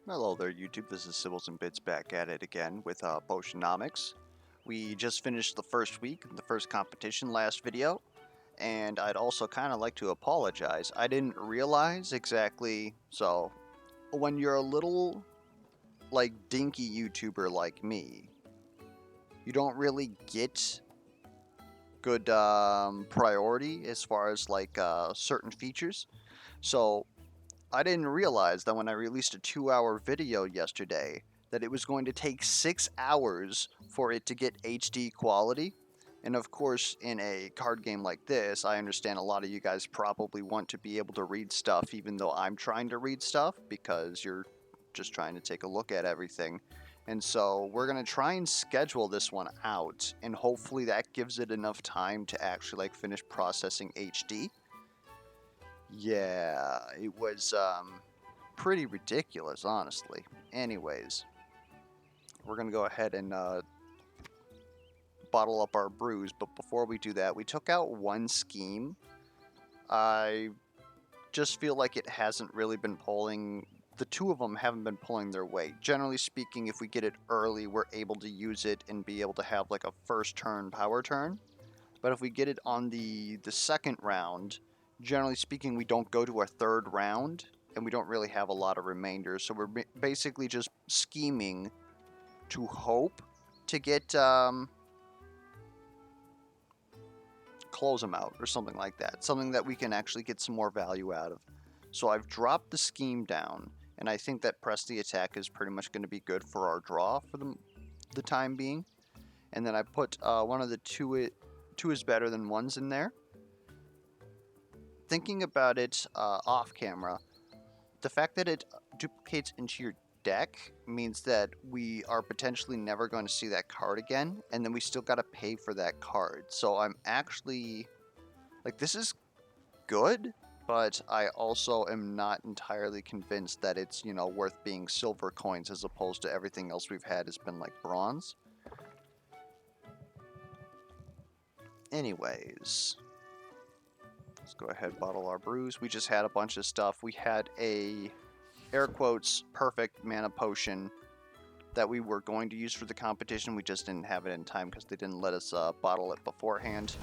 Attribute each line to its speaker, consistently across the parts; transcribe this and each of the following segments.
Speaker 1: Hello there, YouTube. This is Sibbles and Bits back at it again with Potionomics. We just finished the first week, the first competition last video, and I'd also kind of like to apologize. I didn't realize exactly. So, when you're a little, like, dinky YouTuber like me, you don't really get good priority as far as, like, certain features. So, I didn't realize that when I released a 2-hour video yesterday that it was going to take 6 hours for it to get HD quality. And of course, in a card game like this, I understand a lot of you guys probably want to be able to read stuff even though I'm trying to read stuff because you're just trying to take a look at everything. And so we're going to try and schedule this one out, and hopefully that gives it enough time to actually like finish processing HD. Yeah, it was pretty ridiculous, honestly. Anyways, we're gonna go ahead and bottle up our brews, but before we do that, we took out one scheme. I just feel like it hasn't really been pulling. The two of them haven't been pulling their weight. Generally speaking, if we get it early, we're able to use it and be able to have like a first turn power turn. But if we get it on the second round, generally speaking, we don't go to our third round, and we don't really have a lot of remainders. So we're basically just scheming to hope to get close them out or something like that. Something that we can actually get some more value out of. So I've dropped the scheme down, and I think that press the attack is pretty much going to be good for our draw for the time being. And then I put one of the two is better than ones in there. Thinking about it off camera, the fact that it duplicates into your deck means that we are potentially never going to see that card again, and then we still got to pay for that card. So I'm actually like, this is good, but I also am not entirely convinced that it's, you know, worth being silver coins as opposed to everything else we've had has been like bronze. Anyways, let's go ahead, bottle our brews. We just had a bunch of stuff. We had a air quotes perfect mana potion that we were going to use for the competition. We just didn't have it in time because they didn't let us bottle it beforehand.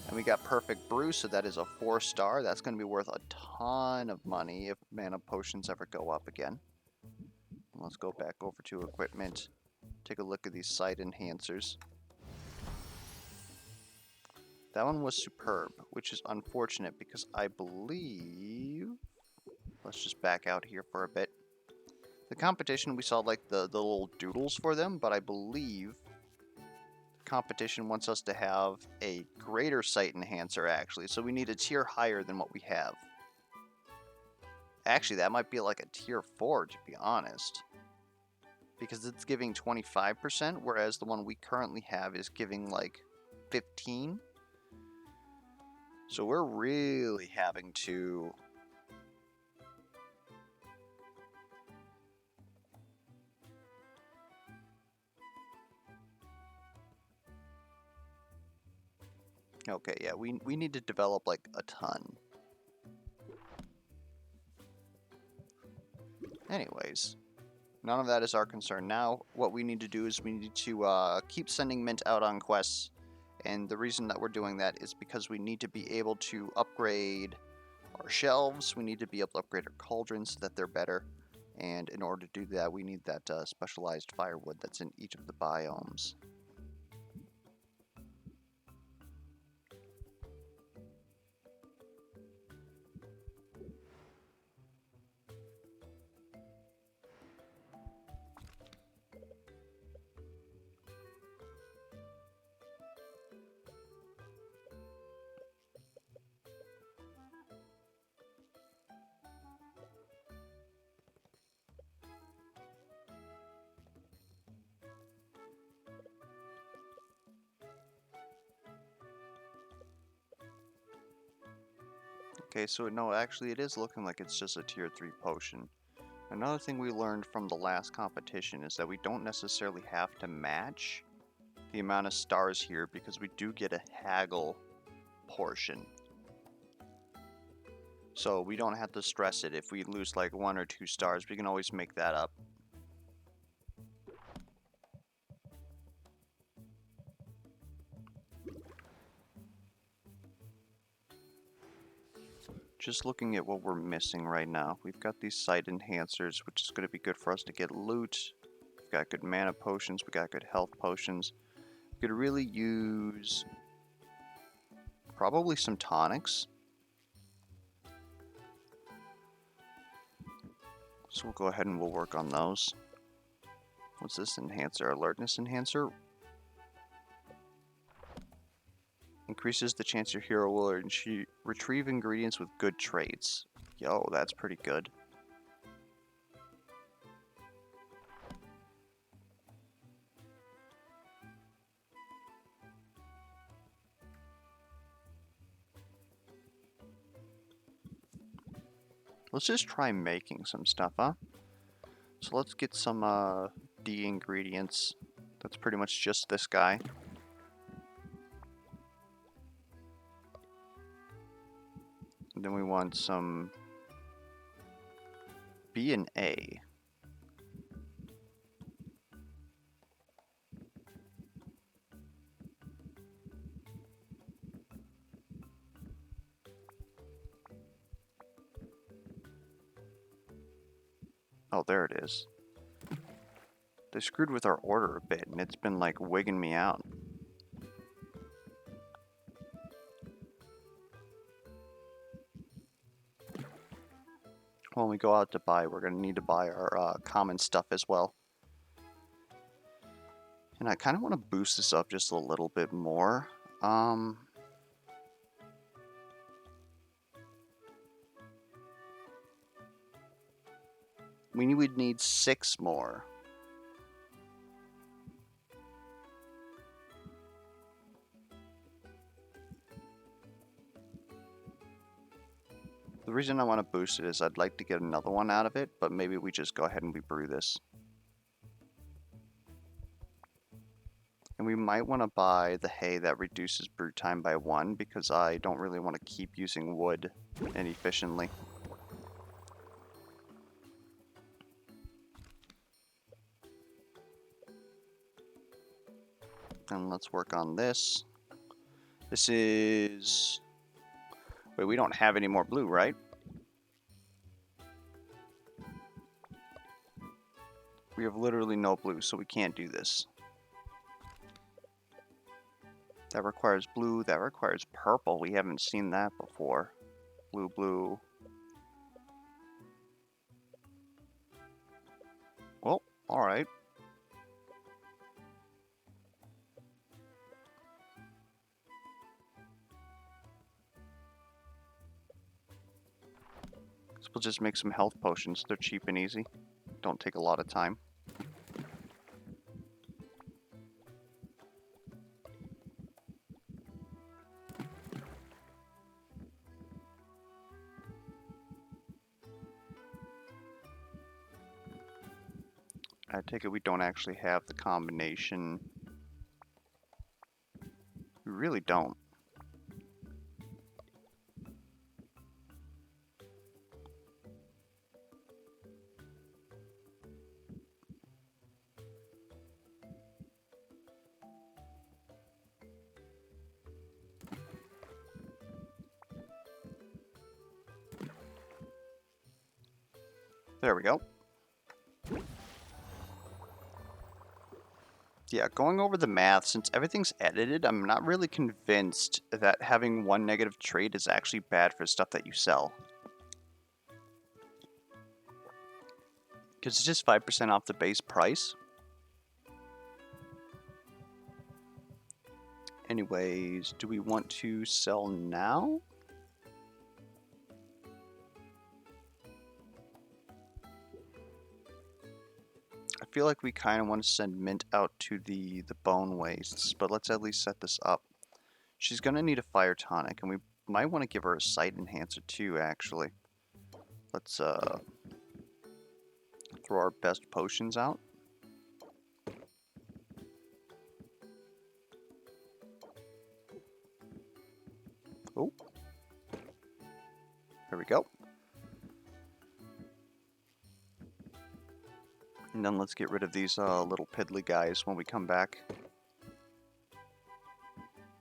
Speaker 1: And we got perfect brew, so that is a 4-star. That's going to be worth a ton of money if mana potions ever go up again. Let's go back over to equipment. Take a look at these sight enhancers. That one was superb, which is unfortunate because I believe... Let's just back out here for a bit. The competition, we saw like the little doodles for them, but I believe the competition wants us to have a greater sight enhancer actually, so we need a tier higher than what we have. Actually, that might be like a tier 4 to be honest, because it's giving 25%, whereas the one we currently have is giving like 15. So we're really having to... Okay, yeah, we need to develop like a ton. Anyways, none of that is our concern. Now, what we need to do is we need to keep sending Mint out on quests. And the reason that we're doing that is because we need to be able to upgrade our shelves. We need to be able to upgrade our cauldrons so that they're better. And in order to do that, we need that specialized firewood that's in each of the biomes. Okay, so no, actually it is looking like it's just a tier 3 potion. Another thing we learned from the last competition is that we don't necessarily have to match the amount of stars here because we do get a haggle portion. So we don't have to stress it if we lose like 1 or 2 stars. We can always make that up. Just looking at what we're missing right now. We've got these sight enhancers, which is going to be good for us to get loot. We've got good mana potions. We got good health potions. We could really use probably some tonics. So we'll go ahead and we'll work on those. What's this enhancer? Alertness enhancer? Increases the chance your hero will retrieve ingredients with good traits. Yo, that's pretty good. Let's just try making some stuff, huh? So let's get some D ingredients. That's pretty much just this guy. And then we want some B and A. Oh, there it is. They screwed with our order a bit, and it's been like wigging me out. When we go out to buy, we're going to need to buy our common stuff as well. And I kind of want to boost this up just a little bit more. We would need 6 more. The reason I want to boost it is I'd like to get another one out of it, but maybe we just go ahead and we brew this. And we might want to buy the hay that reduces brew time by 1 because I don't really want to keep using wood inefficiently. And let's work on this. This is... Wait, we don't have any more blue, right? We have literally no blue, so we can't do this. That requires blue, that requires purple. We haven't seen that before. Blue, blue. Well, alright. So we'll just make some health potions. They're cheap and easy. Don't take a lot of time. I take it we don't actually have the combination. We really don't. There we go. Yeah, going over the math, since everything's edited, I'm not really convinced that having 1 negative trait is actually bad for stuff that you sell. Because it's just 5% off the base price. Anyways, do we want to sell now? I feel like we kind of want to send Mint out to the bone wastes, but let's at least set this up. She's going to need a fire tonic, and we might want to give her a sight enhancer too, actually. Let's throw our best potions out. Oh. There we go. And then let's get rid of these little piddly guys when we come back.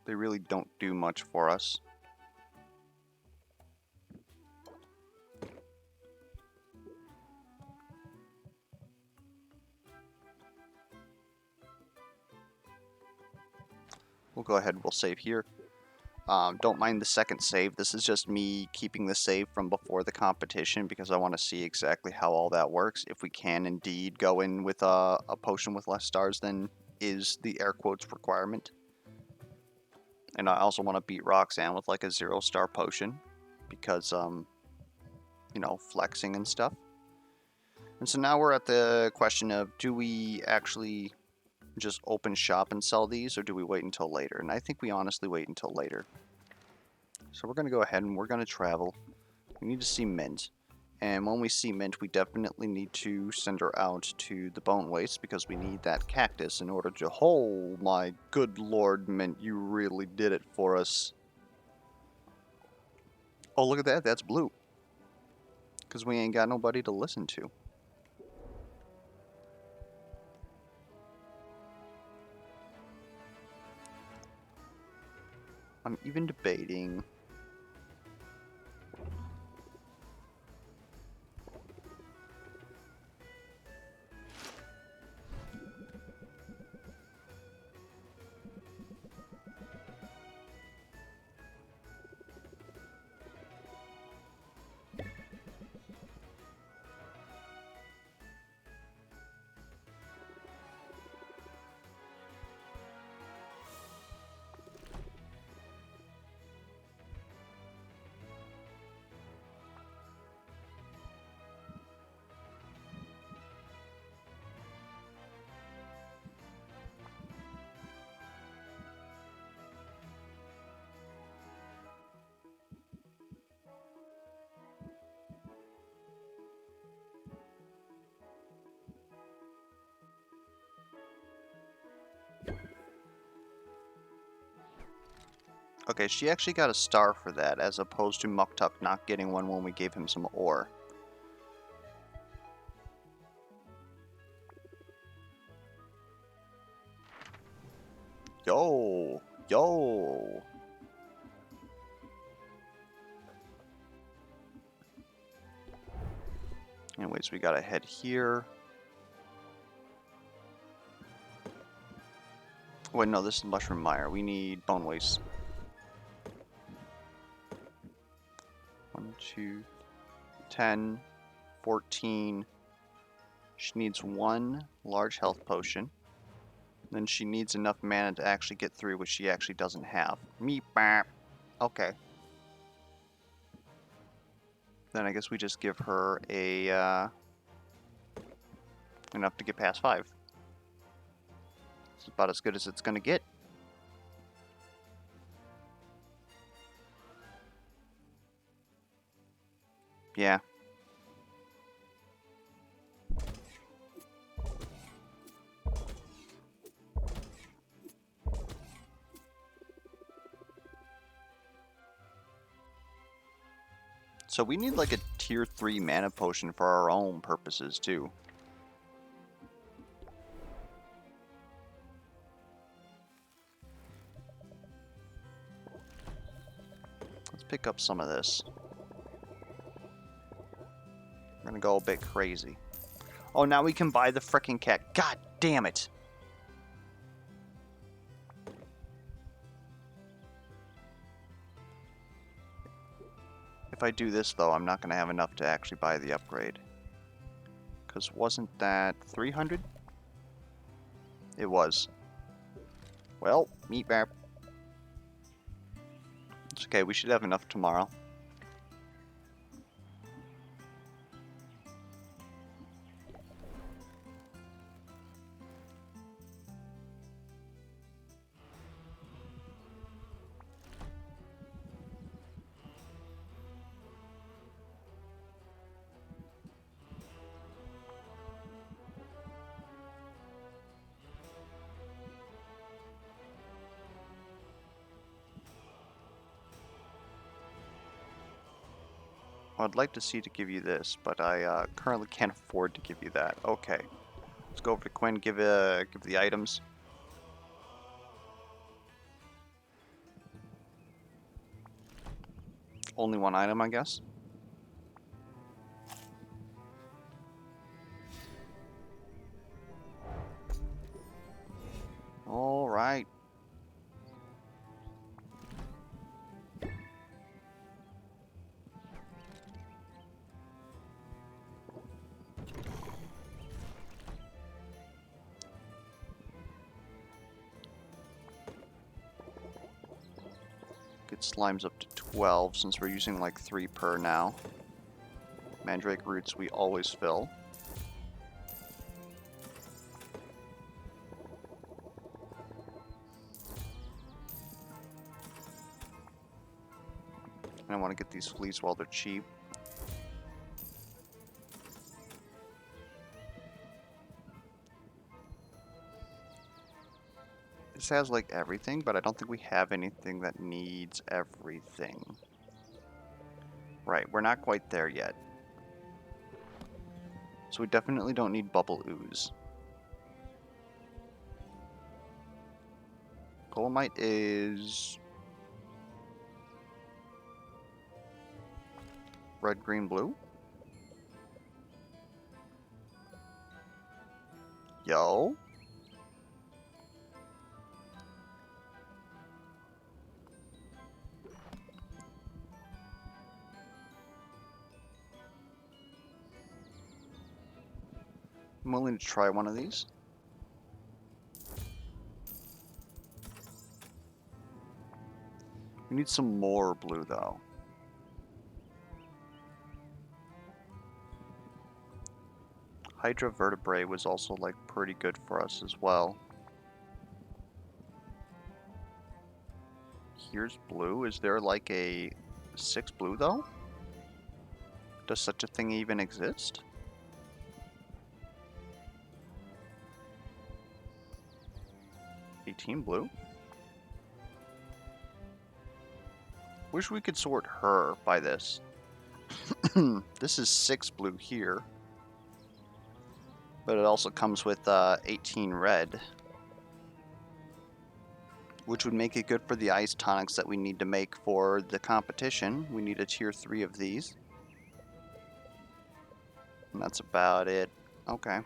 Speaker 1: They really don't do much for us. We'll go ahead and we'll save here. Don't mind the second save. This is just me keeping the save from before the competition because I want to see exactly how all that works. If we can indeed go in with a potion with less stars than is the air quotes requirement. And I also want to beat Roxanne with like a 0-star potion because, you know, flexing and stuff. And so now we're at the question of, do we actually just open shop and sell these, or do we wait until later? And I think we honestly wait until later. So we're going to go ahead and we're going to travel. We need to see Mint. And when we see Mint, we definitely need to send her out to the Bone Waste because we need that cactus in order to... Oh my good lord, Mint, you really did it for us. Oh, look at that. That's blue. Because we ain't got nobody to listen to. I'm even debating... Okay, she actually got a star for that, as opposed to Muktuk not getting one when we gave him some ore. Yo! Yo! Anyways, we gotta head here. Wait, no, this is Mushroom Mire. We need Bone Waste. 1, 2, 10, 14. She needs 1 large health potion. Then she needs enough mana to actually get 3, which she actually doesn't have. Meep bap. Okay. Then I guess we just give her a, enough to get past 5. It's about as good as it's gonna get. Yeah. So we need like a tier 3 mana potion for our own purposes too. Let's pick up some of this. We're gonna go a bit crazy. Oh, now we can buy the frickin' cat. God damn it! If I do this though, I'm not gonna have enough to actually buy the upgrade. Because wasn't that 300? It was. Well, meat bap. It's okay, we should have enough tomorrow. I'd like to see to give you this, but I currently can't afford to give you that. Okay. Let's go over to Quinn, give the items. Only one item, I guess. All right. Get slimes up to 12 since we're using like 3 per now. Mandrake roots we always fill. And I want to get these fleas while they're cheap. This has like everything, but I don't think we have anything that needs everything. Right, we're not quite there yet. So we definitely don't need bubble ooze. Golemite is red, green, blue. Yo. I'm willing to try one of these. We need some more blue though. Hydra vertebrae was also like pretty good for us as well. Here's blue. Is there like a 6 blue though? Does such a thing even exist? $18 blue? Wish we could sort her by this. This is 6 blue here. But it also comes with 18 red. Which would make it good for the ice tonics that we need to make for the competition. We need a tier 3 of these. And that's about it. Okay.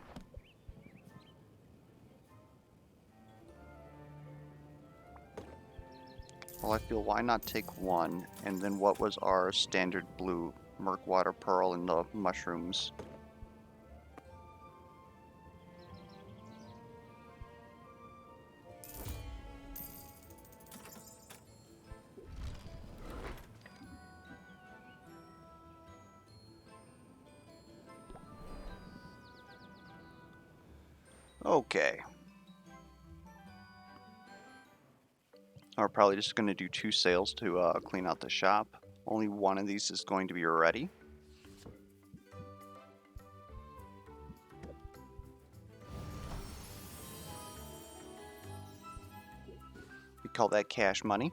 Speaker 1: Well, I feel why not take one, and then what was our standard blue? Murkwater pearl and the mushrooms. Okay. We're probably just going to do 2 sales to clean out the shop. Only one of these is going to be ready. We call that cash money.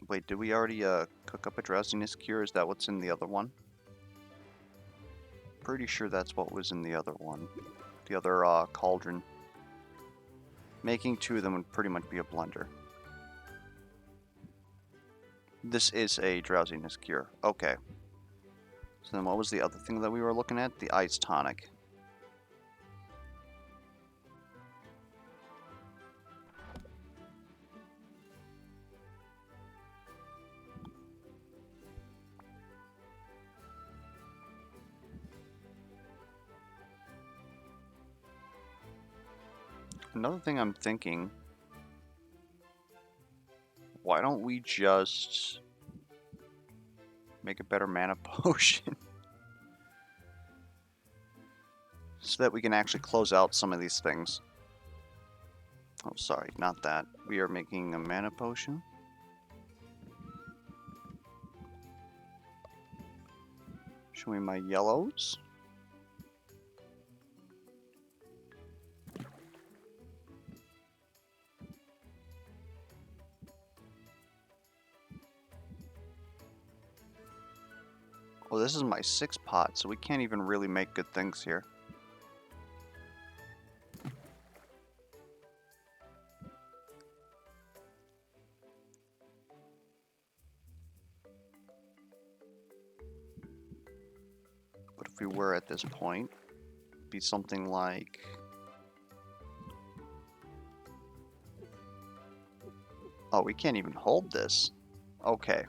Speaker 1: Wait, did we already cook up a drowsiness cure? Is that what's in the other one? Pretty sure that's what was in the other one. The other cauldron. Making 2 of them would pretty much be a blunder. This is a drowsiness cure. Okay. So then what was the other thing that we were looking at? The ice tonic. Another thing I'm thinking, why don't we just make a better mana potion? So that we can actually close out some of these things. Oh, sorry, not that. We are making a mana potion. Show me my yellows. Well, this is my 6th pot, so we can't even really make good things here. But if we were at this point, it'd be something like... Oh, we can't even hold this. Okay.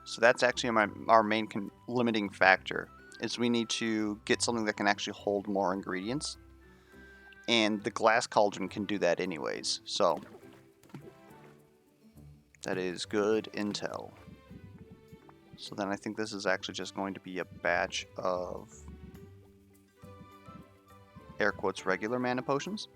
Speaker 1: So that's actually our main limiting factor, is we need to get something that can actually hold more ingredients. And the glass cauldron can do that anyways, so that is good intel. So then I think this is actually just going to be a batch of air quotes regular mana potions.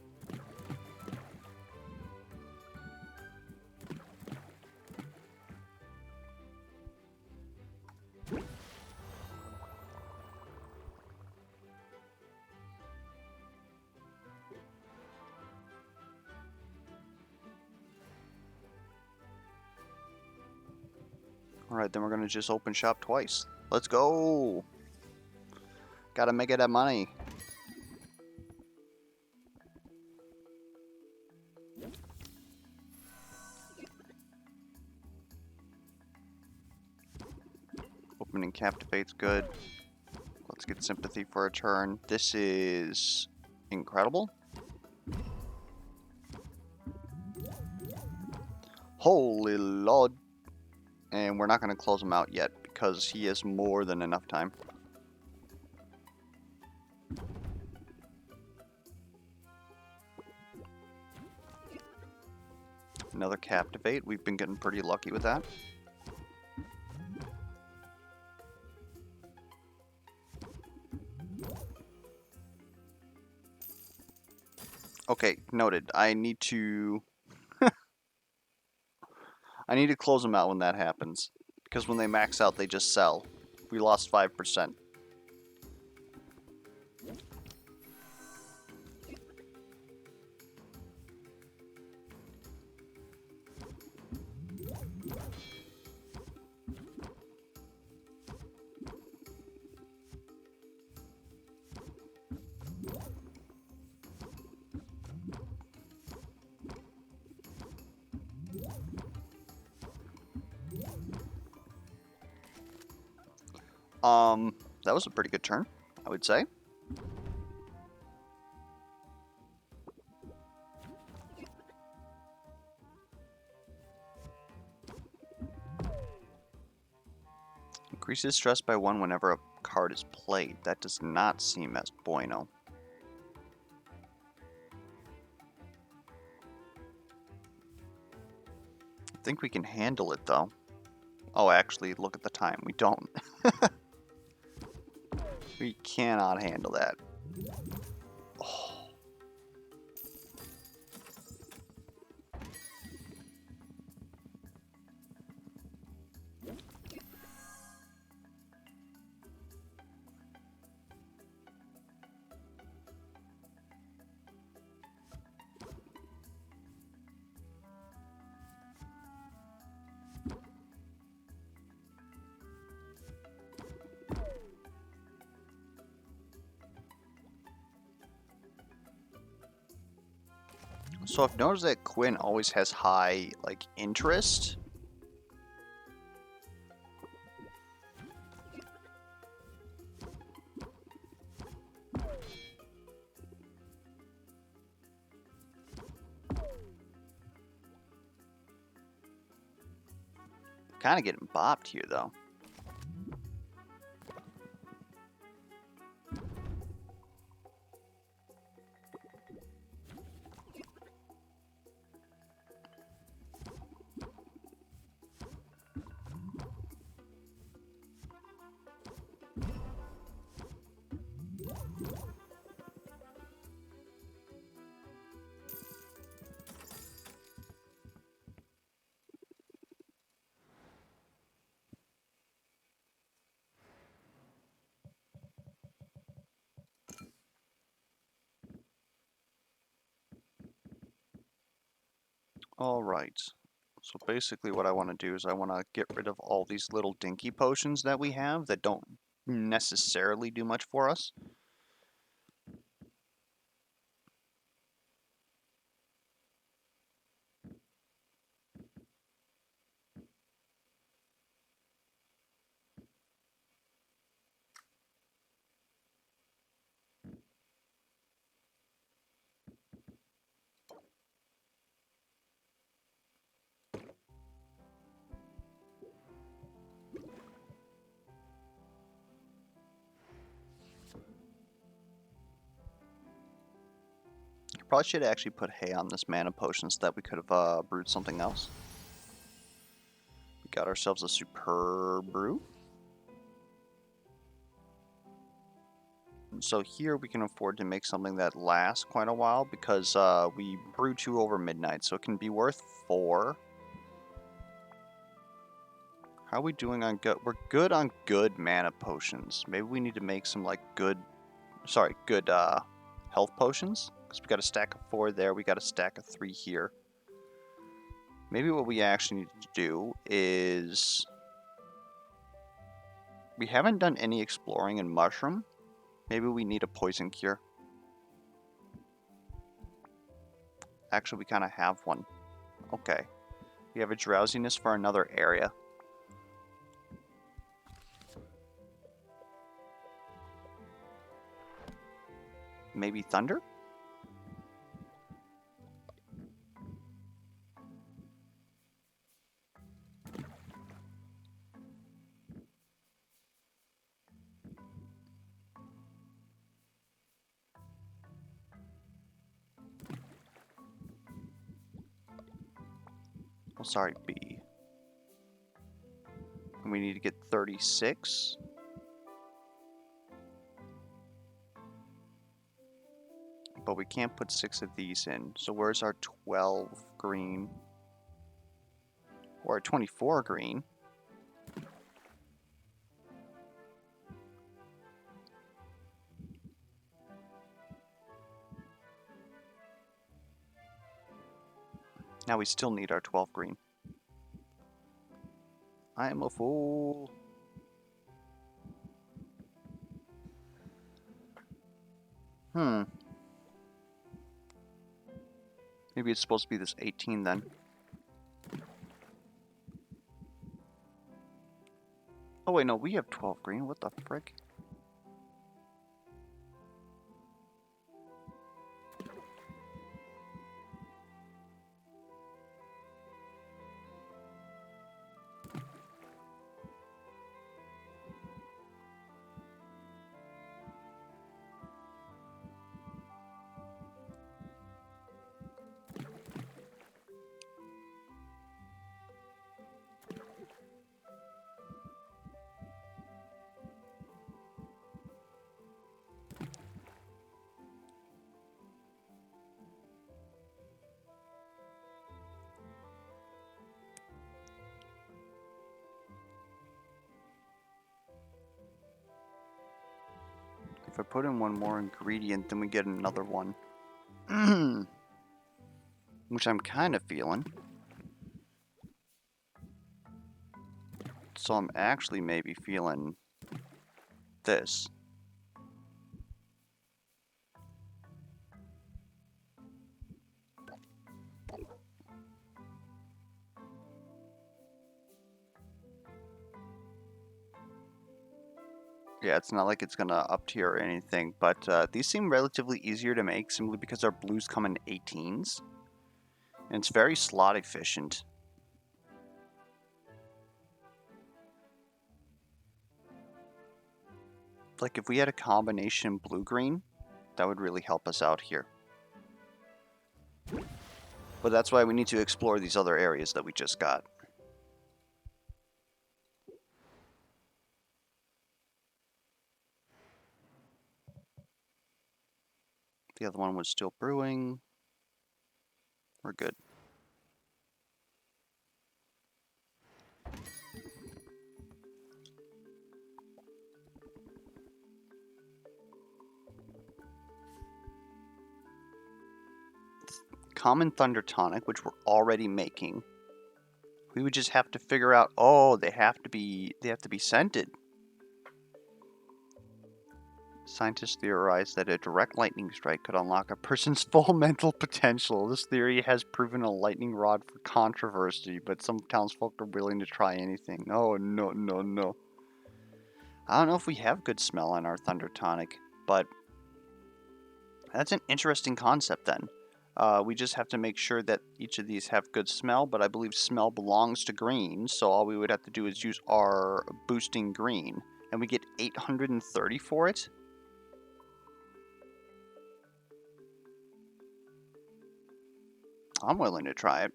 Speaker 1: Alright, then we're going to just open shop twice. Let's go! Gotta make it that money. Opening Captivate's good. Let's get Sympathy for a turn. This is incredible. Holy lord. And we're not going to close him out yet because he has more than enough time. Another Captivate. We've been getting pretty lucky with that. Okay, noted. I need to close them out when that happens, because when they max out, they just sell. We lost 5%. That was a pretty good turn, I would say. Increases stress by 1 whenever a card is played. That does not seem as bueno. I think we can handle it, though. Oh, actually, look at the time. We don't. We cannot handle that. Oh. So I've noticed that Quinn always has high, like, interest. Kind of getting bopped here, though. Alright. So basically what I want to do is I want to get rid of all these little dinky potions that we have that don't necessarily do much for us. Probably should actually put hay on this mana potion so that we could have brewed something else. We got ourselves a superb brew. So here we can afford to make something that lasts quite a while because we brew 2 over midnight, so it can be worth 4. How are we doing on good? We're good on good mana potions. Maybe we need to make some like good health potions. Because we got a stack of 4 there, we got a stack of 3 here. Maybe what we actually need to do is... We haven't done any exploring in mushroom. Maybe we need a poison cure. Actually, we kind of have one. Okay. We have a drowsiness for another area. Maybe thunder? Oh, sorry, B. And we need to get 36. But we can't put 6 of these in. So where's our 12 green? Or 24 green? Now we still need our 12 green. I am a fool. Maybe it's supposed to be this 18 then. Oh wait, no, we have 12 green. What the frick? If I put in one more ingredient, then we get another one. Which I'm kind of feeling. So I'm actually maybe feeling this. Yeah, it's not like it's gonna up tier or anything, but these seem relatively easier to make simply because our blues come in 18s. And it's very slot efficient. Like if we had a combination blue-green, that would really help us out here. But that's why we need to explore these other areas that we just got. The other one was still brewing. We're good. Common Thunder Tonic, which we're already making. We would just have to figure out, oh, they have to be scented. Scientists theorize that a direct lightning strike could unlock a person's full mental potential. This theory has proven a lightning rod for controversy, but some townsfolk are willing to try anything. Oh, no, no, no. I don't know if we have good smell on our Thunder Tonic, but that's an interesting concept then. We just have to make sure that each of these have good smell, but I believe smell belongs to green, so all we would have to do is use our boosting green, and we get 830 for it? I'm willing to try it.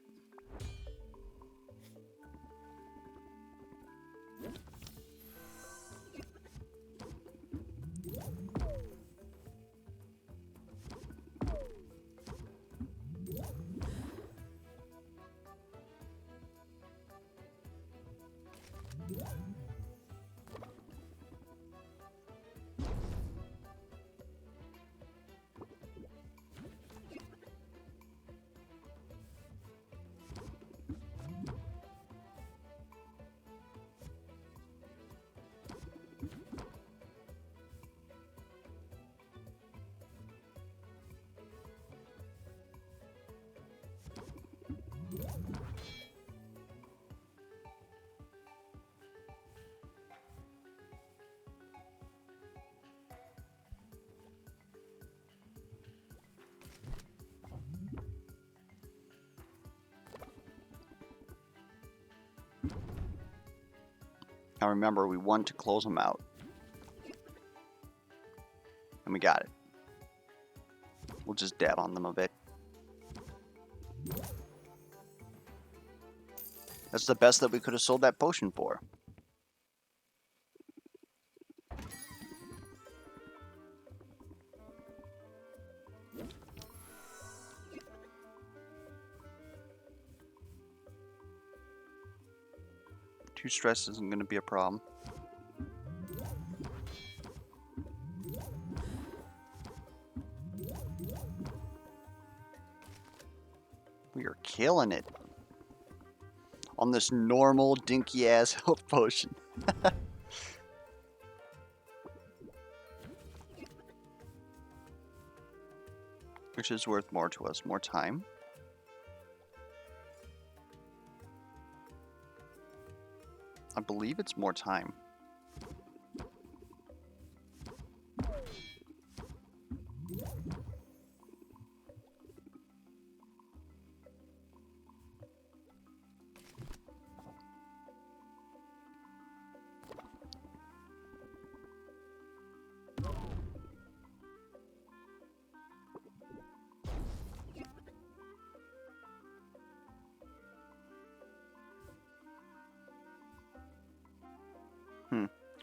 Speaker 1: Now remember, we want to close them out. And we got it. We'll just dab on them a bit. That's the best that we could have sold that potion for. Too stressed isn't going to be a problem. We are killing it on this normal dinky ass health potion. Which is worth more to us, more time. I believe it's more time.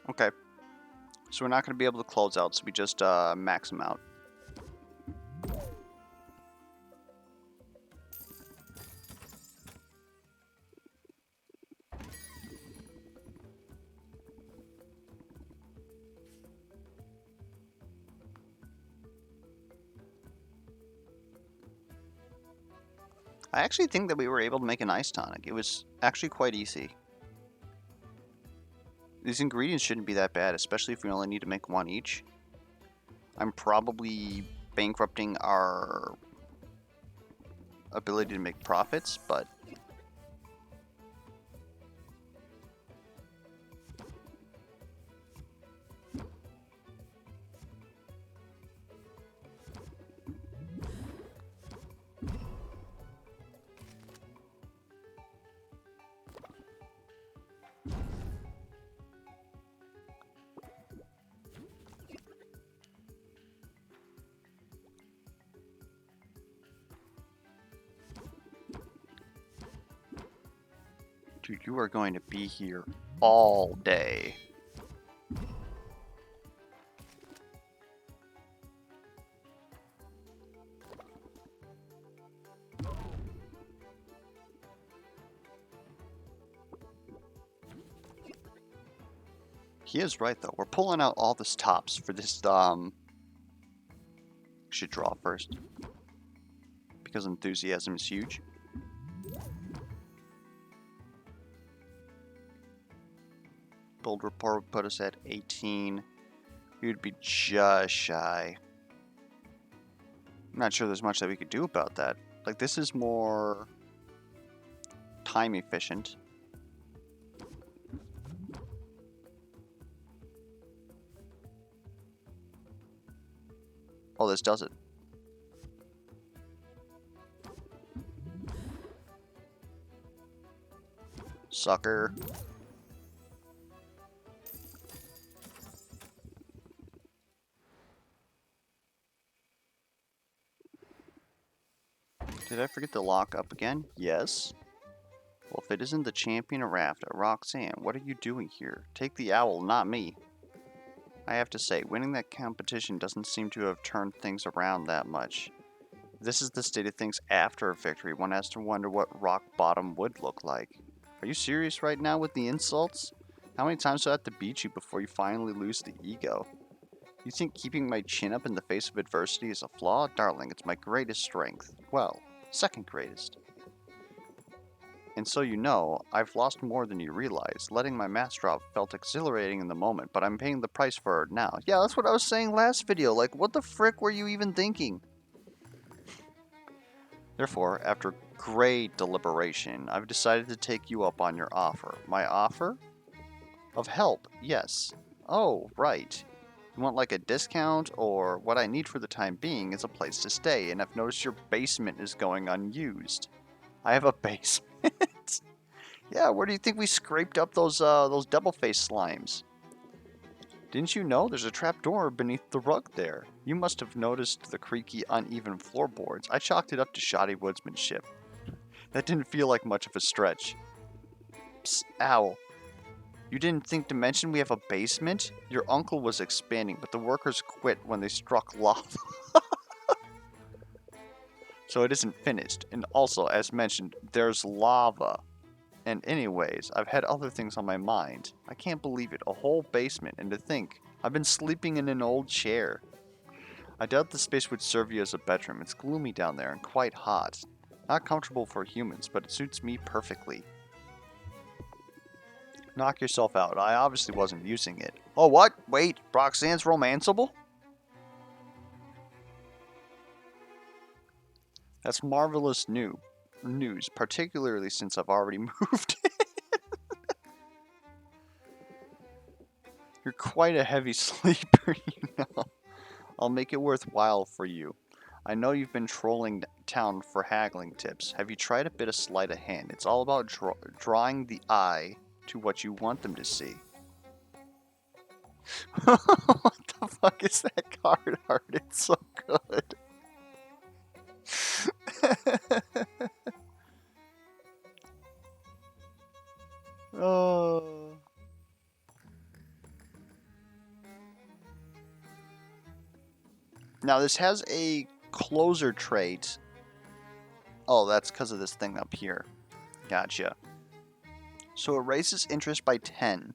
Speaker 1: Okay. So we're not going to be able to close out, so we just max them out. I actually think that we were able to make an ice tonic. It was actually quite easy. These ingredients shouldn't be that bad, especially if we only need to make one each. I'm probably bankrupting our ability to make profits, but dude, you are going to be here all day. He is right, though. We're pulling out all the stops for this, should draw first. Because enthusiasm is huge. Build report would put us at 18. You'd be just shy. I'm not sure there's much that we could do about that. Like, this is more time efficient. Oh, this does it. Sucker. Did I forget to lock up again? Yes. Well, if it isn't the champion of Raft, Roxanne, what are you doing here? Take the owl, not me. I have to say, winning that competition doesn't seem to have turned things around that much. This is the state of things after a victory. One has to wonder what rock bottom would look like. Are you serious right now with the insults? How many times do I have to beat you before you finally lose the ego? You think keeping my chin up in the face of adversity is a flaw? Darling, it's my greatest strength. Well, second greatest. And so you know, I've lost more than you realize. Letting my mask drop felt exhilarating in the moment, but I'm paying the price for it now. Yeah, that's what I was saying last video. Like, what the frick were you even thinking? Therefore, after great deliberation, I've decided to take you up on your offer. My offer? Of help, yes. Oh, right. You want like a discount, or what I need for the time being is a place to stay, and I've noticed your basement is going unused. I have a basement? Yeah, where do you think we scraped up those double-faced slimes? Didn't you know there's a trapdoor beneath the rug there? You must have noticed the creaky, uneven floorboards. I chalked it up to shoddy woodsmanship. That didn't feel like much of a stretch. Psst, owl. You didn't think to mention we have a basement? Your uncle was expanding, but the workers quit when they struck lava. So it isn't finished. And also, as mentioned, there's lava. And anyways, I've had other things on my mind. I can't believe it, a whole basement, and to think, I've been sleeping in an old chair. I doubt the space would serve you as a bedroom. It's gloomy down there and quite hot. Not comfortable for humans, but it suits me perfectly. Knock yourself out. I obviously wasn't using it. Oh, what? Wait, Roxanne's romanceable? That's marvelous news, particularly since I've already moved. You're quite a heavy sleeper, you know. I'll make it worthwhile for you. I know you've been trolling town for haggling tips. Have you tried a bit of sleight of hand? It's all about drawing the eye to what you want them to see. What the fuck is that card art? It's so good. Oh. Now this has a closer trait. Oh, that's because of this thing up here. Gotcha. So it raises interest by 10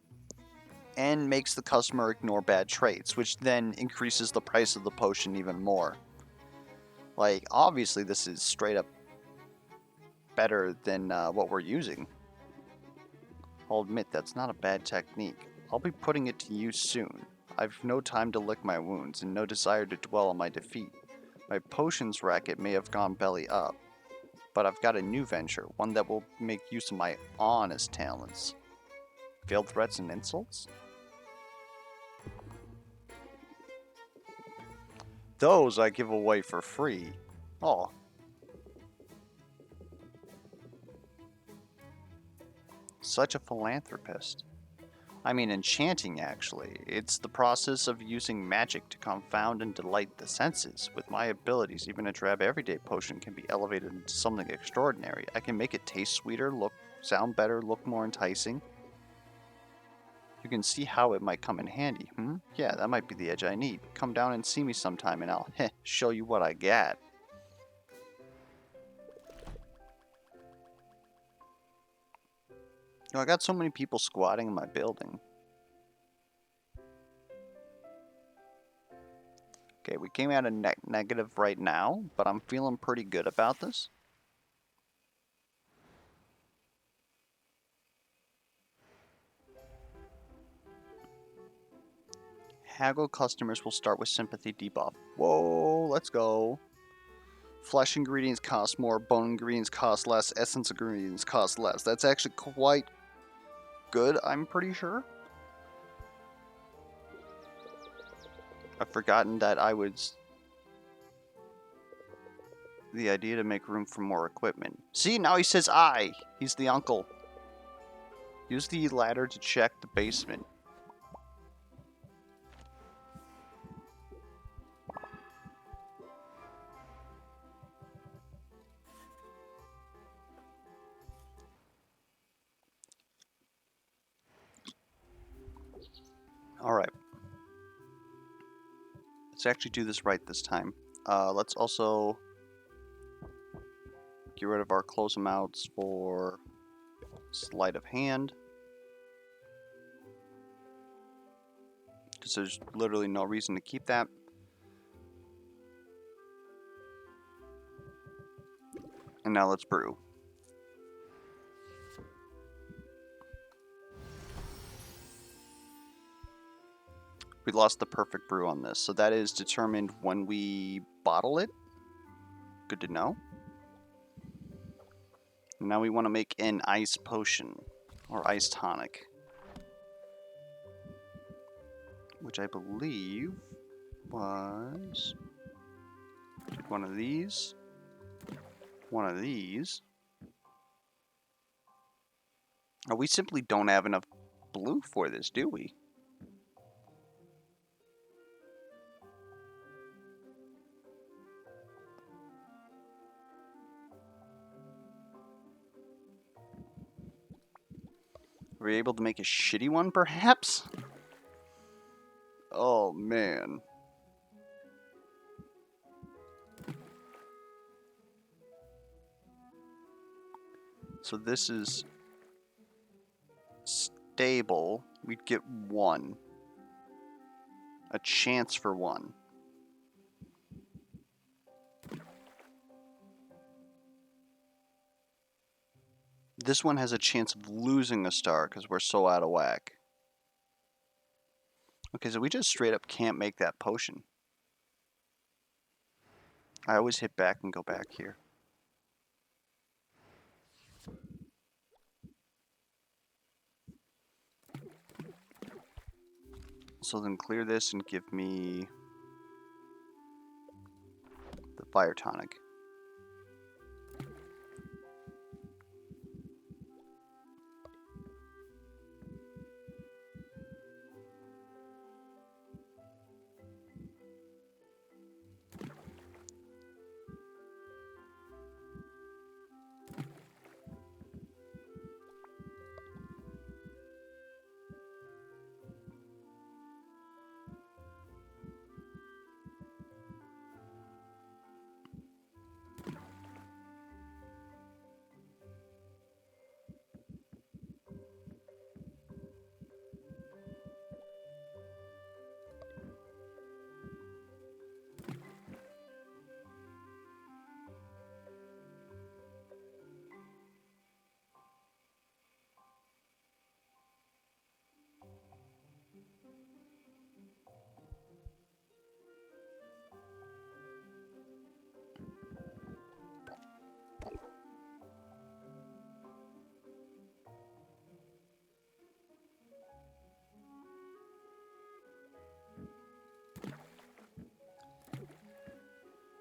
Speaker 1: and makes the customer ignore bad traits, which then increases the price of the potion even more. Like, obviously this is straight up better than what we're using. I'll admit that's not a bad technique. I'll be putting it to use soon. I've no time to lick my wounds and no desire to dwell on my defeat. My potions racket may have gone belly up, but I've got a new venture, one that will make use of my honest talents. Veiled threats and insults? Those I give away for free. Oh. Such a philanthropist. I mean enchanting, actually. It's the process of using magic to confound and delight the senses. With my abilities, even a drab everyday potion can be elevated into something extraordinary. I can make it taste sweeter, sound better, look more enticing. You can see how it might come in handy, Yeah, that might be the edge I need. Come down and see me sometime and I'll, show you what I got. I got so many people squatting in my building. Okay, we came out of negative right now, but I'm feeling pretty good about this. Haggle customers will start with sympathy debuff. Whoa, let's go. Flesh ingredients cost more, bone ingredients cost less, essence ingredients cost less. That's actually quite good, I'm pretty sure. I've forgotten that I was... the idea to make room for more equipment. See, now he says I. He's the uncle. Use the ladder to check the basement. Alright. Let's actually do this right this time. Let's also get rid of our close amounts for sleight of hand. Because there's literally no reason to keep that. And now let's brew. We lost the perfect brew on this, so that is determined when we bottle it. Good to know. Now we want to make an ice potion, or ice tonic. Which I believe was one of these. One of these. Oh, we simply don't have enough blue for this, do we? Were we able to make a shitty one, perhaps? Oh, man. So this is stable. We'd get one. A chance for one. This one has a chance of losing a star because we're so out of whack. Okay, so we just straight up can't make that potion. I always hit back and go back here. So then clear this and give me the fire tonic.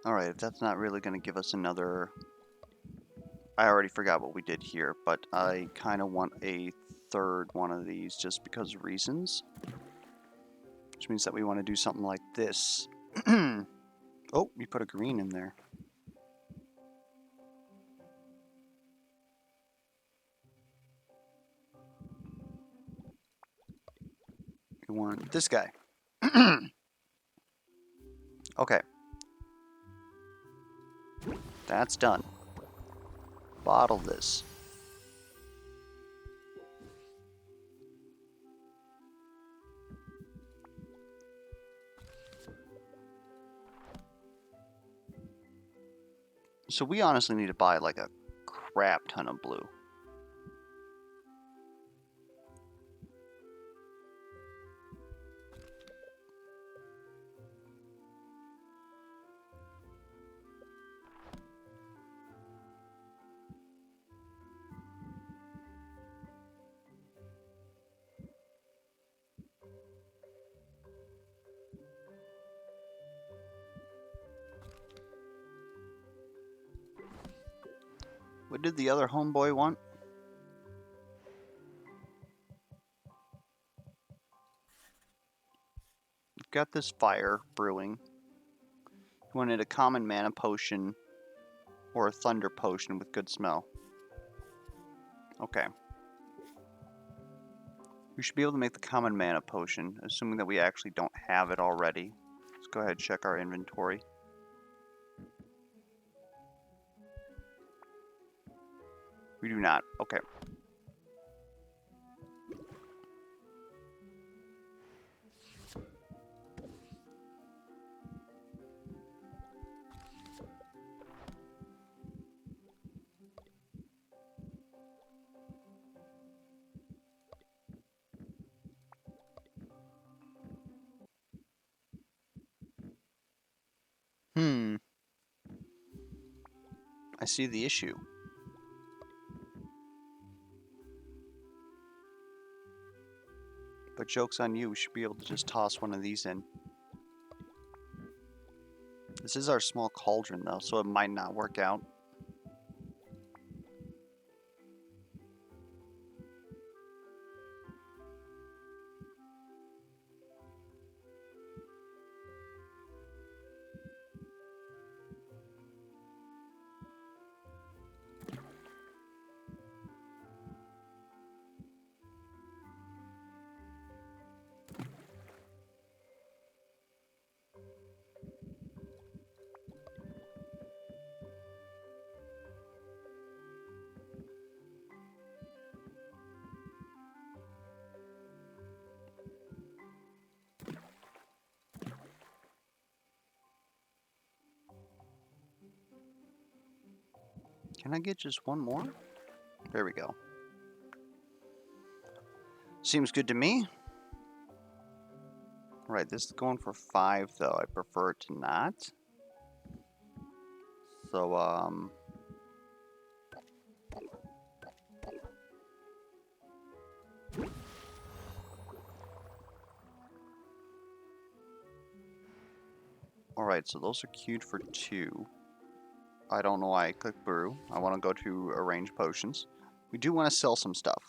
Speaker 1: Alright, if that's not really going to give us another... I already forgot what we did here, but I kind of want a third one of these just because of reasons. Which means that we want to do something like this. Oh, we put a green in there. We want this guy. Okay. That's done. Bottle this. So we honestly need to buy like a crap ton of blue. What did the other homeboy want? We've got this fire brewing. He wanted a common mana potion or a thunder potion with good smell. Okay. We should be able to make the common mana potion, assuming that we actually don't have it already. Let's go ahead and check our inventory. We do not. Okay. I see the issue. But joke's on you, we should be able to just toss one of these in. This is our small cauldron though, so it might not work out. Can I get just one more? There we go. Seems good to me. Right, this is going for 5 though. I prefer it to not. So, alright, so those are queued for 2. I don't know why I clicked brew. I want to go to arrange potions. We do want to sell some stuff.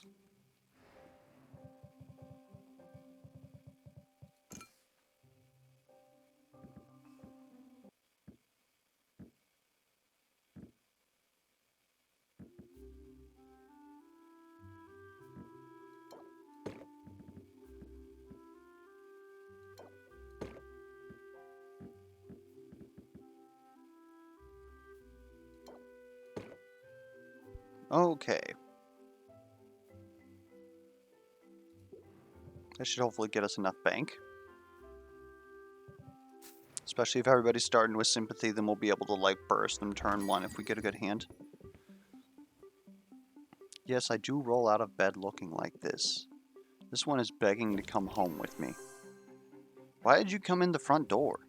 Speaker 1: Okay. That should hopefully get us enough bank. Especially if everybody's starting with sympathy, then we'll be able to like burst them turn 1 if we get a good hand. Yes, I do roll out of bed looking like this. This one is begging to come home with me. Why did you come in the front door?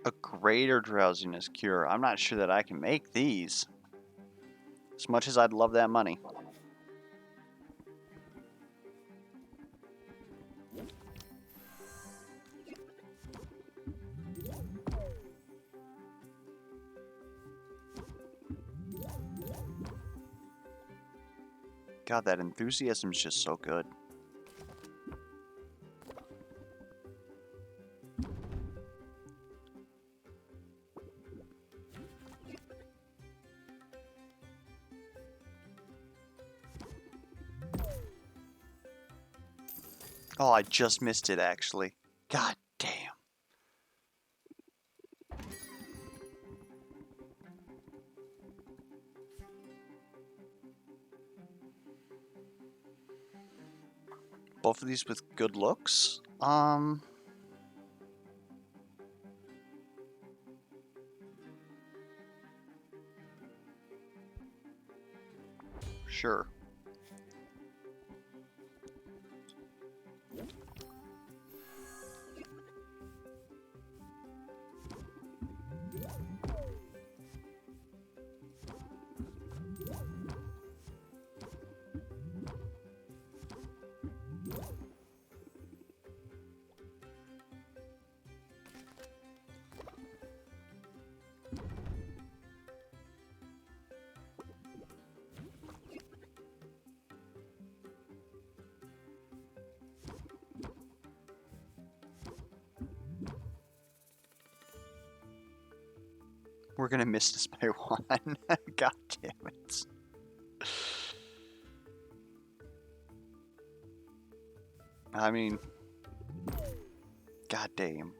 Speaker 1: A greater drowsiness cure. I'm not sure that I can make these. As much as I'd love that money. God, that enthusiasm is just so good. Oh, I just missed it, actually. God damn. Both of these with good looks? Sure. We're gonna miss this by one. God damn it. I mean, god damn.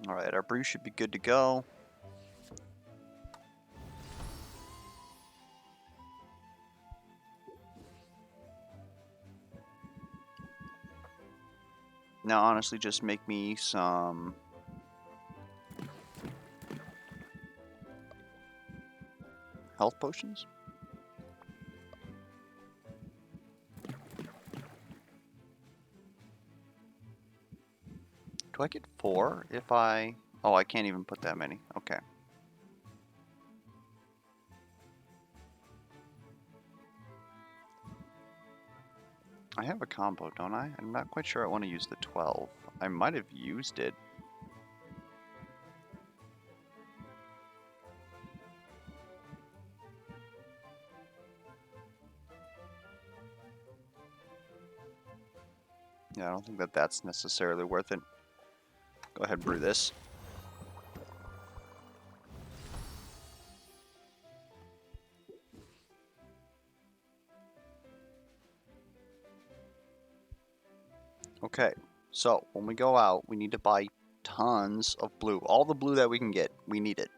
Speaker 1: Alright, our brew should be good to go. Now, honestly, just make me some health potions. Do I get 4 if I... Oh, I can't even put that many. Okay. I have a combo, don't I? I'm not quite sure I want to use the 12. I might have used it. Yeah, I don't think that that's necessarily worth it. Go ahead and brew this. Okay, so when we go out, we need to buy tons of blue. All the blue that we can get, we need it.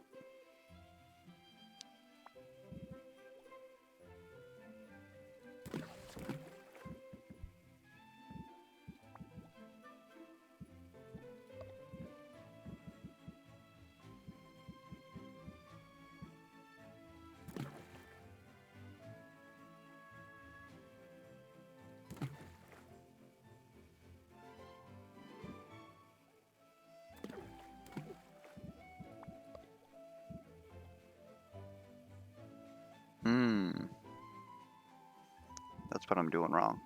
Speaker 1: That's what I'm doing wrong.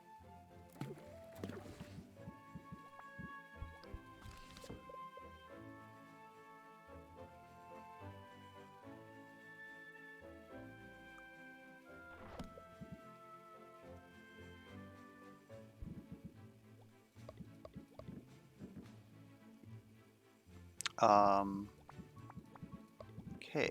Speaker 1: Okay.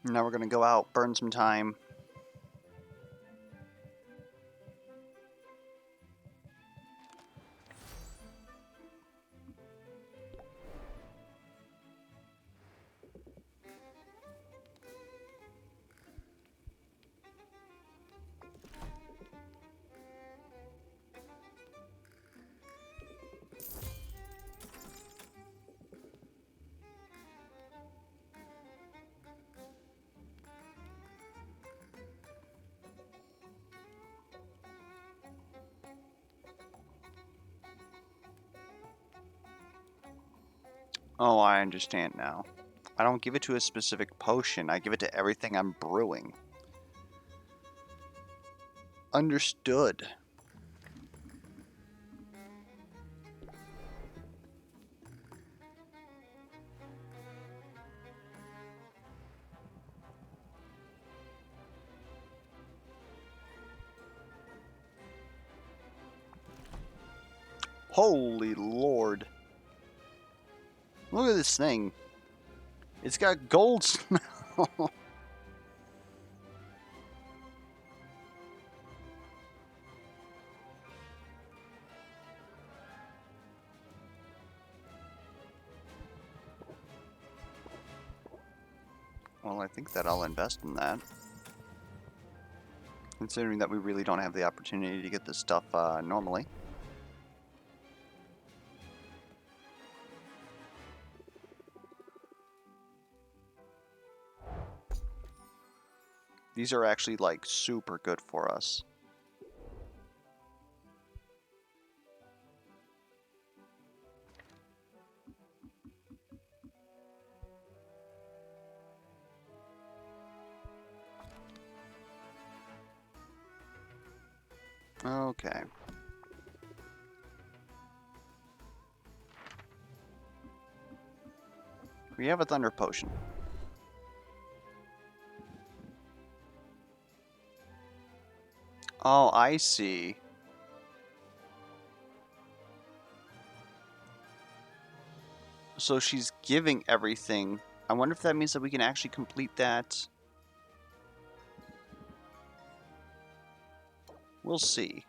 Speaker 1: Now we're gonna go out, burn some time. Oh, I understand now. I don't give it to a specific potion. I give it to everything I'm brewing. Understood. Holy Lord. Look at this thing. It's got gold smell. Well, I think that I'll invest in that. Considering that we really don't have the opportunity to get this stuff normally. These are actually, like, super good for us. Okay. We have a thunder potion. Oh, I see. So she's giving everything. I wonder if that means that we can actually complete that. We'll see.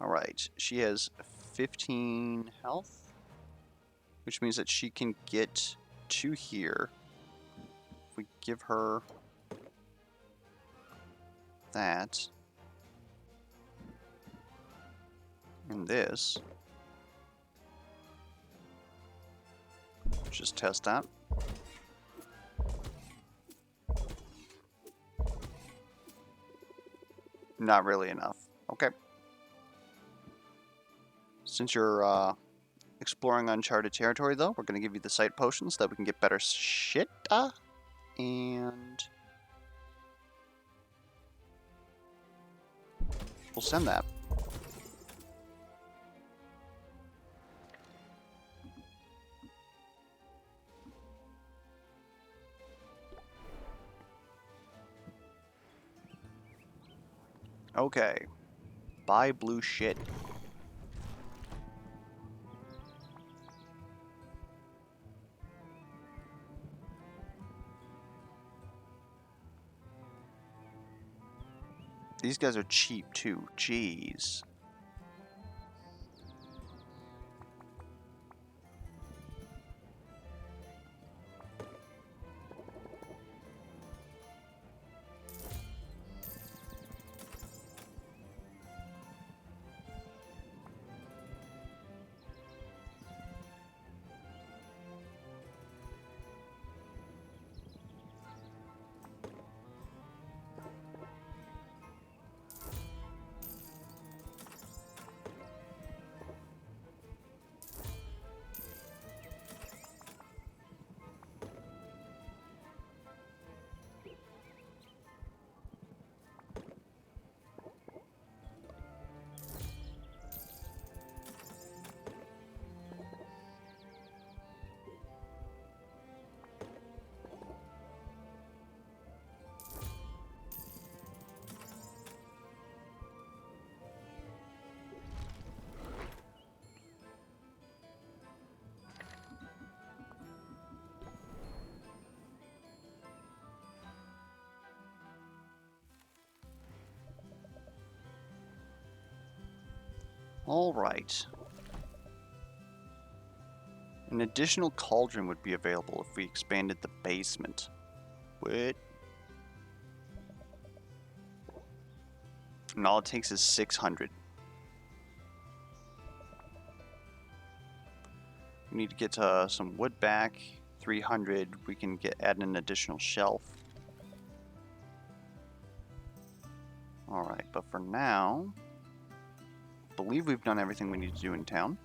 Speaker 1: Alright, she has 15 health, which means that she can get to here. If we give her that and this, just test that. Not really enough. Okay. Since you're exploring uncharted territory, though, we're going to give you the sight potion so that we can get better shit. And we'll send that. Okay. Buy blue shit. These guys are cheap too. Jeez. Alright. An additional cauldron would be available if we expanded the basement. What? And all it takes is 600. We need to get some wood back. 300. We can add an additional shelf. Alright, but for now, I believe we've done everything we need to do in town.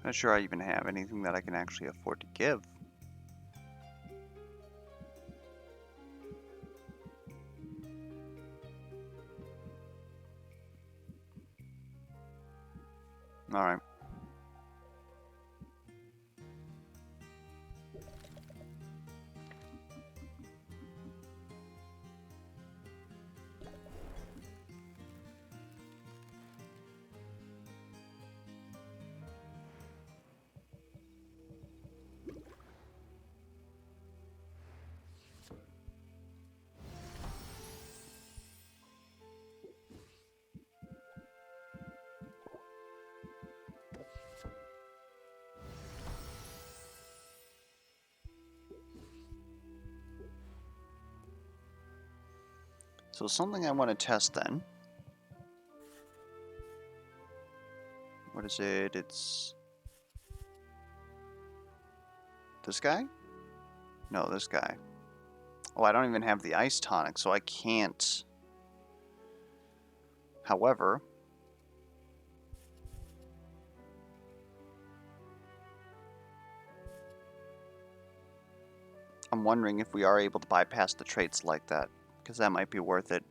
Speaker 1: Not sure I even have anything that I can actually afford to give. Alright. So something I want to test then. What is it? It's this guy? No, this guy. Oh, I don't even have the ice tonic, so I can't. However, I'm wondering if we are able to bypass the traits like that, because that might be worth it.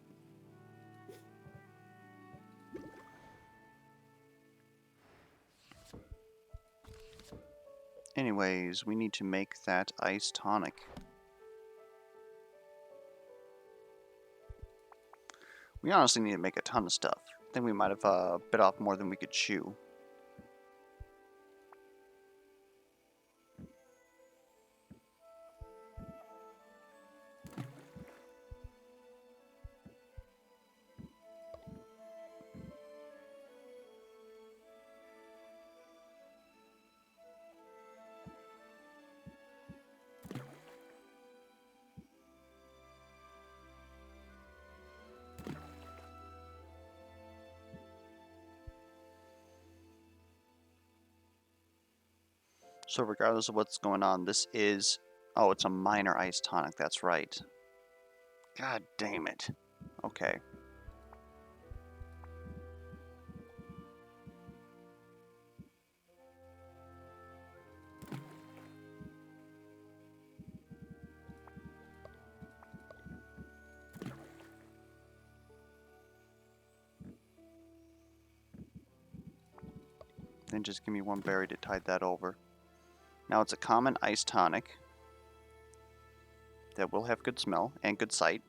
Speaker 1: Anyways, we need to make that ice tonic. We honestly need to make a ton of stuff. I think we might have bit off more than we could chew. So regardless of what's going on, this is... Oh, it's a minor ice tonic, that's right. God damn it. Okay. Then just give me one berry to tide that over. Now it's a common ice tonic that will have good smell and good sight.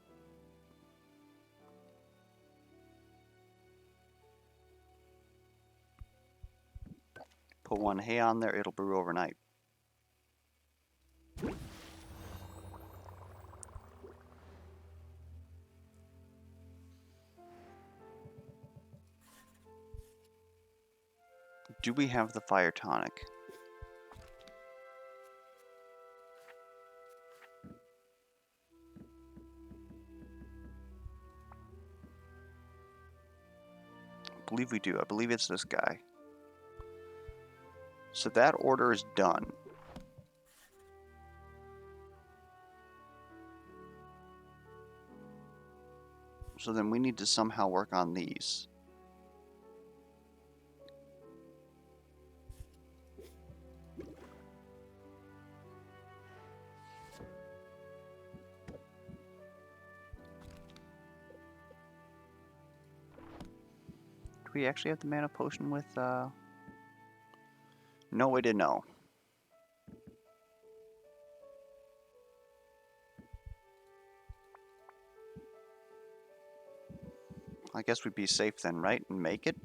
Speaker 1: Put one hay on there, it'll brew overnight. Do we have the fire tonic? I believe we do. I believe it's this guy. So that order is done. So then we need to somehow work on these. Do we actually have the mana potion with, No, we didn't know. I guess we'd be safe then, right? And make it?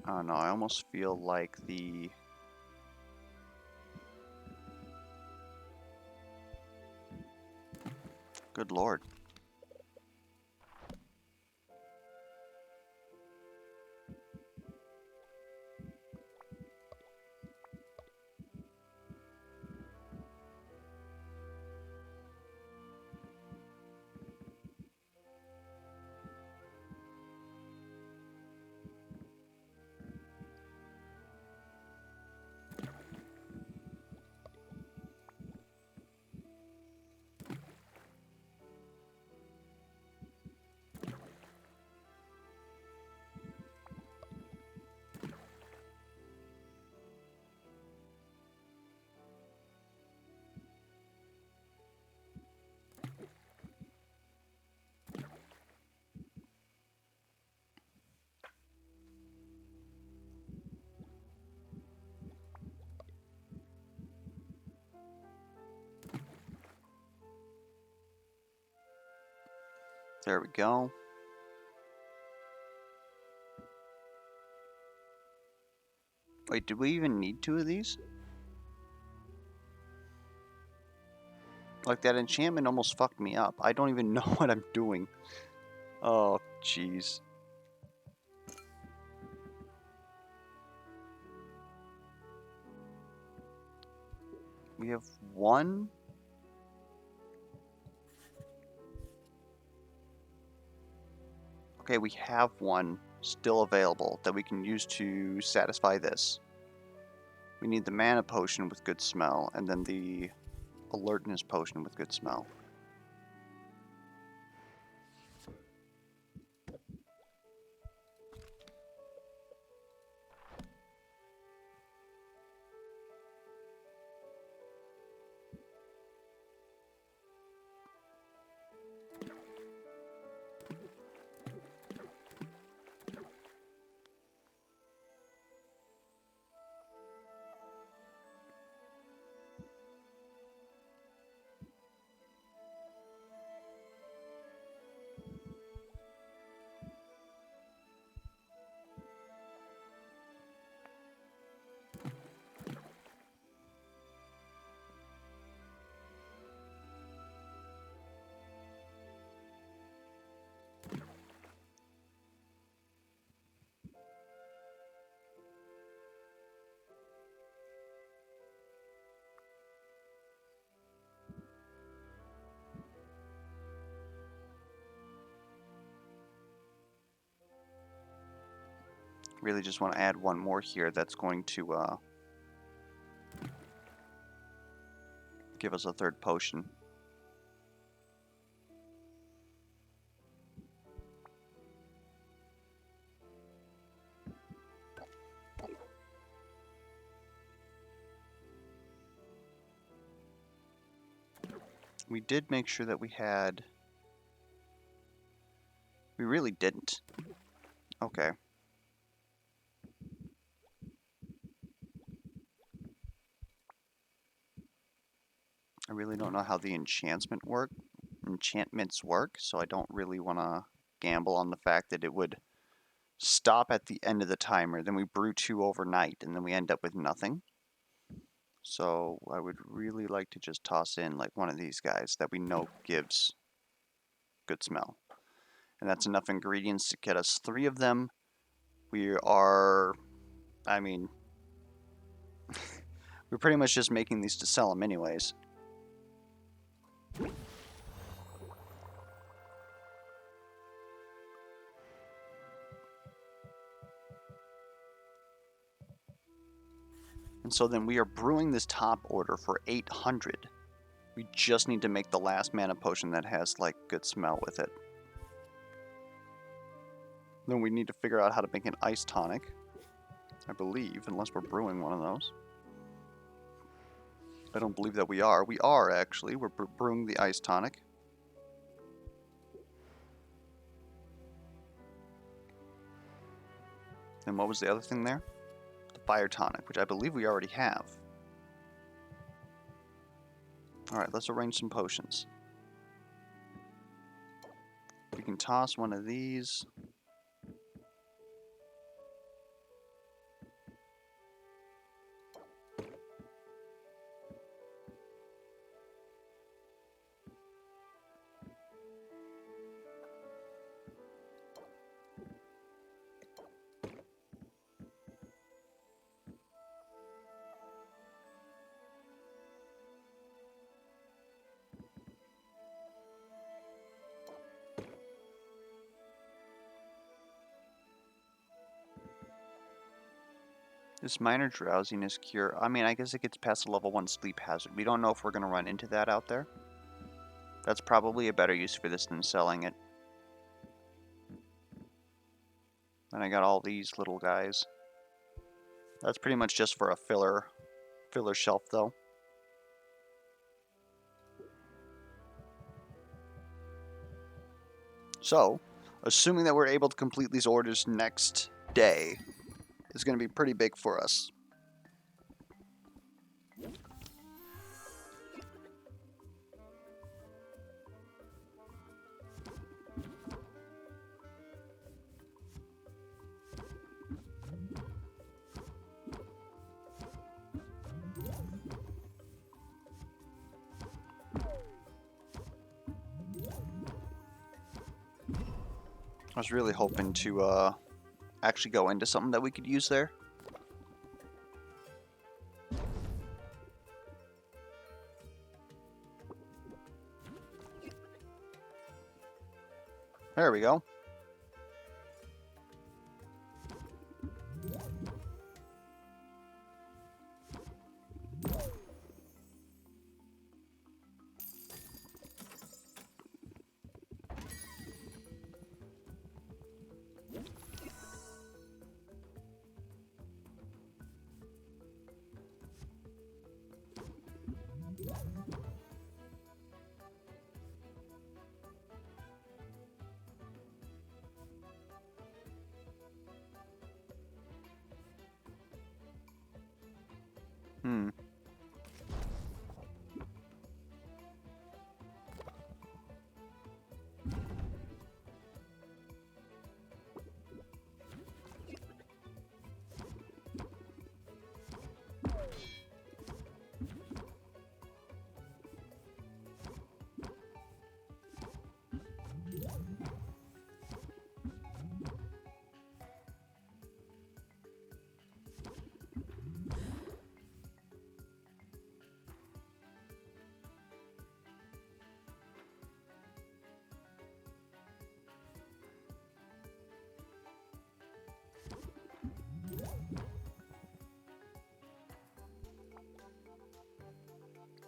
Speaker 1: I don't know, I almost feel like the... Good lord. There we go. Wait, did we even need 2 of these? Like, that enchantment almost fucked me up. I don't even know what I'm doing. Oh, jeez. We have 1. Okay, we have 1 still available that we can use to satisfy this. We need the mana potion with good smell, and then the alertness potion with good smell. Really just want to add 1 more here that's going to give us a 3rd potion. We did make sure that we had... We really didn't. Okay. I really don't know how the enchantments work, so I don't really want to gamble on the fact that it would stop at the end of the timer, then we brew 2 overnight, and then we end up with nothing. So I would really like to just toss in like one of these guys that we know gives good smell. And that's enough ingredients to get us 3 of them. We are, I mean, we're pretty much just making these to sell them anyways. And so then we are brewing this top order for 800. We just need to make the last mana potion that has like good smell with it. Then we need to figure out how to make an ice tonic, I believe, unless we're brewing one of those. I don't believe that we are. We are, actually. We're brewing the ice tonic. And what was the other thing there? The fire tonic, which I believe we already have. Alright, let's arrange some potions. We can toss one of these. This minor drowsiness cure, I mean, I guess it gets past the level 1 sleep hazard. We don't know if we're going to run into that out there. That's probably a better use for this than selling it. And I got all these little guys. That's pretty much just for a filler shelf, though. So, assuming that we're able to complete these orders next day, is going to be pretty big for us. I was really hoping to actually go into something that we could use there. There we go. Hmm.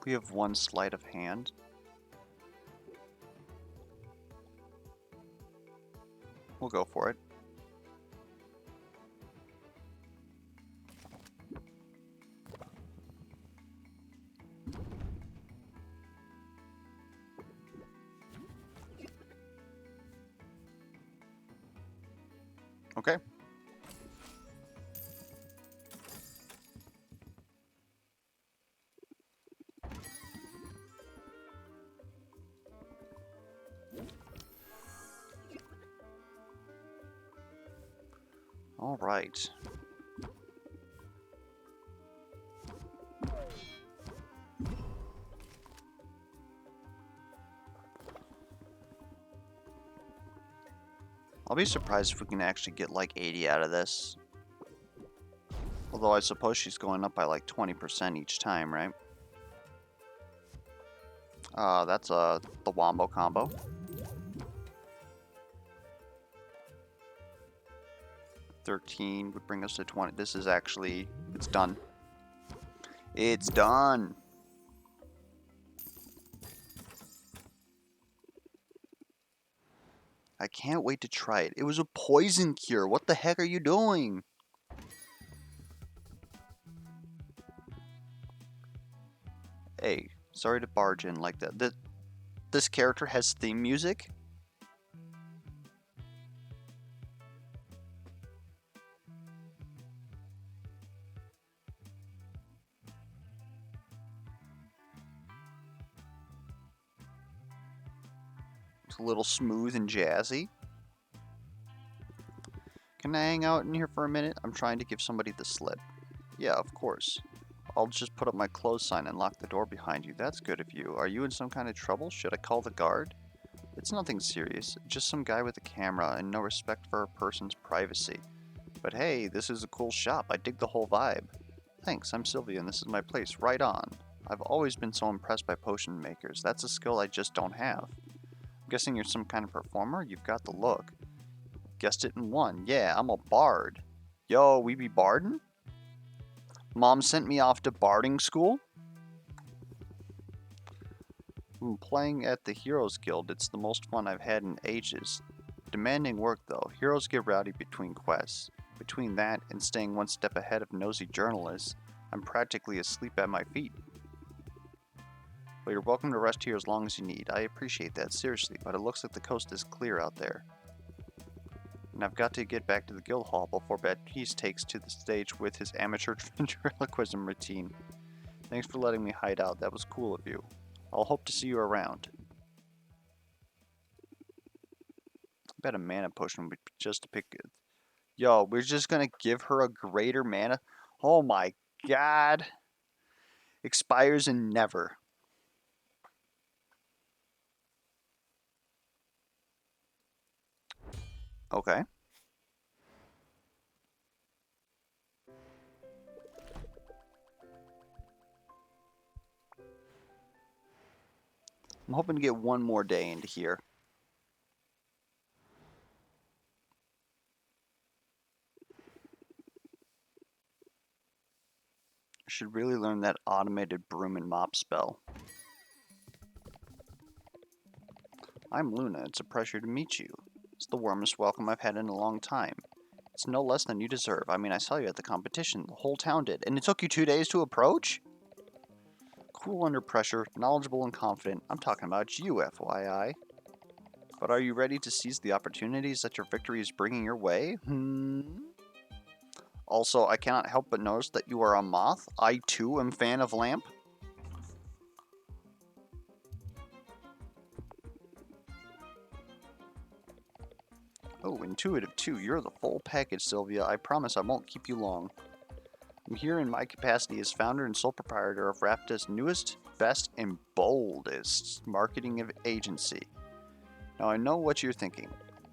Speaker 1: We have one sleight of hand. We'll go for it. Okay. All right. I'll be surprised if we can actually get like 80 out of this. Although I suppose she's going up by like 20% each time, right? That's the Wombo combo. 13 would bring us to 20. This is actually, it's done. It's done. I can't wait to try it. It was a poison cure. What the heck are you doing? Hey, sorry to barge in like that. This character has theme music? It's a little smooth and jazzy. Can I hang out in here for a minute? I'm trying to give somebody the slip. Yeah, of course. I'll just put up my close sign and lock the door behind you. That's good of you. Are you in some kind of trouble? Should I call the guard? It's nothing serious. Just some guy with a camera and no respect for a person's privacy. But hey, this is a cool shop. I dig the whole vibe. Thanks, I'm Sylvia and this is my place. Right on. I've always been so impressed by potion makers. That's a skill I just don't have. I'm guessing you're some kind of performer? You've got the look. Guessed it in one. Yeah, I'm a bard. Yo, we be barding? Mom sent me off to barding school? Playing at the Heroes Guild, it's the most fun I've had in ages. Demanding work though, heroes get rowdy between quests. Between that and staying one step ahead of nosy journalists, I'm practically asleep at my feet. Well, you're welcome to rest here as long as you need. I appreciate that, seriously, but it looks like the coast is clear out there. And I've got to get back to the guild hall before Baptiste takes to the stage with his amateur ventriloquism routine. Thanks for letting me hide out, that was cool of you. I'll hope to see you around. I bet a mana potion would be just to pick it. Yo, we're just gonna give her a greater mana? Oh my god. Expires in never. Okay. I'm hoping to get one more day into here. I should really learn that automated broom and mop spell. I'm Luna. It's a pleasure to meet you. It's the warmest welcome I've had in a long time. It's no less than you deserve. I mean, I saw you at the competition. The whole town did. And it took you 2 days to approach? Cool under pressure, knowledgeable and confident. I'm talking about you, FYI. But are you ready to seize the opportunities that your victory is bringing your way? Also, I cannot help but notice that you are a Moth. I, too, am fan of Lamp. Oh, intuitive too. You're the full package, Sylvia. I promise I won't keep you long. I'm here in my capacity as founder and sole proprietor of Rapta's newest, best, and boldest marketing agency. Now I know what you're thinking.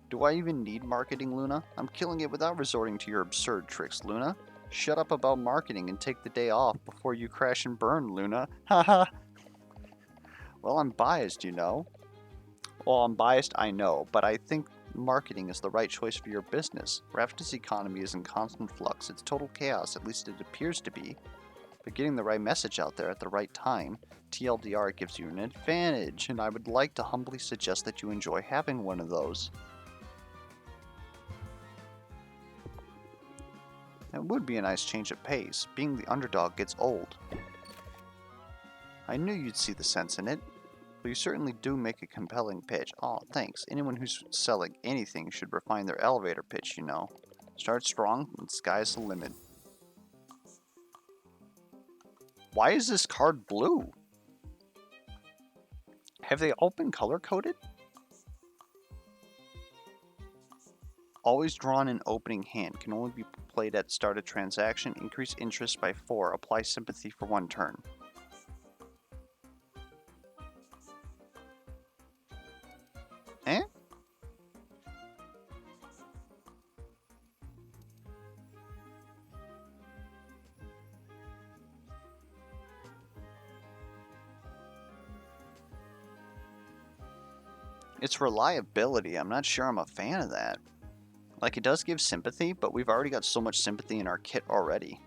Speaker 1: Do I even need marketing, Luna? I'm killing it without resorting to your absurd tricks, Luna. Shut up about marketing and take the day off before you crash and burn, Luna. Haha. Well, I'm biased, you know. Well, I'm biased, I know, but I think marketing is the right choice for your business. Rafta's economy is in constant flux. It's total chaos, at least it appears to be. But getting the right message out there at the right time, TLDR gives you an advantage, and I would like to humbly suggest that you enjoy having one of those. It would be a nice change of pace. Being the underdog gets old. I knew you'd see the sense in it. But you certainly do make a compelling pitch. Aw, thanks. Anyone who's selling anything should refine their elevator pitch, you know. Start strong, and sky's the limit. Why is this card blue? Have they all been color-coded? Always drawn in opening hand. Can only be played at start of transaction. Increase interest by 4. Apply sympathy for 1 turn. Eh? It's reliability. I'm not sure I'm a fan of that. Like, it does give sympathy, but we've already got so much sympathy in our kit already.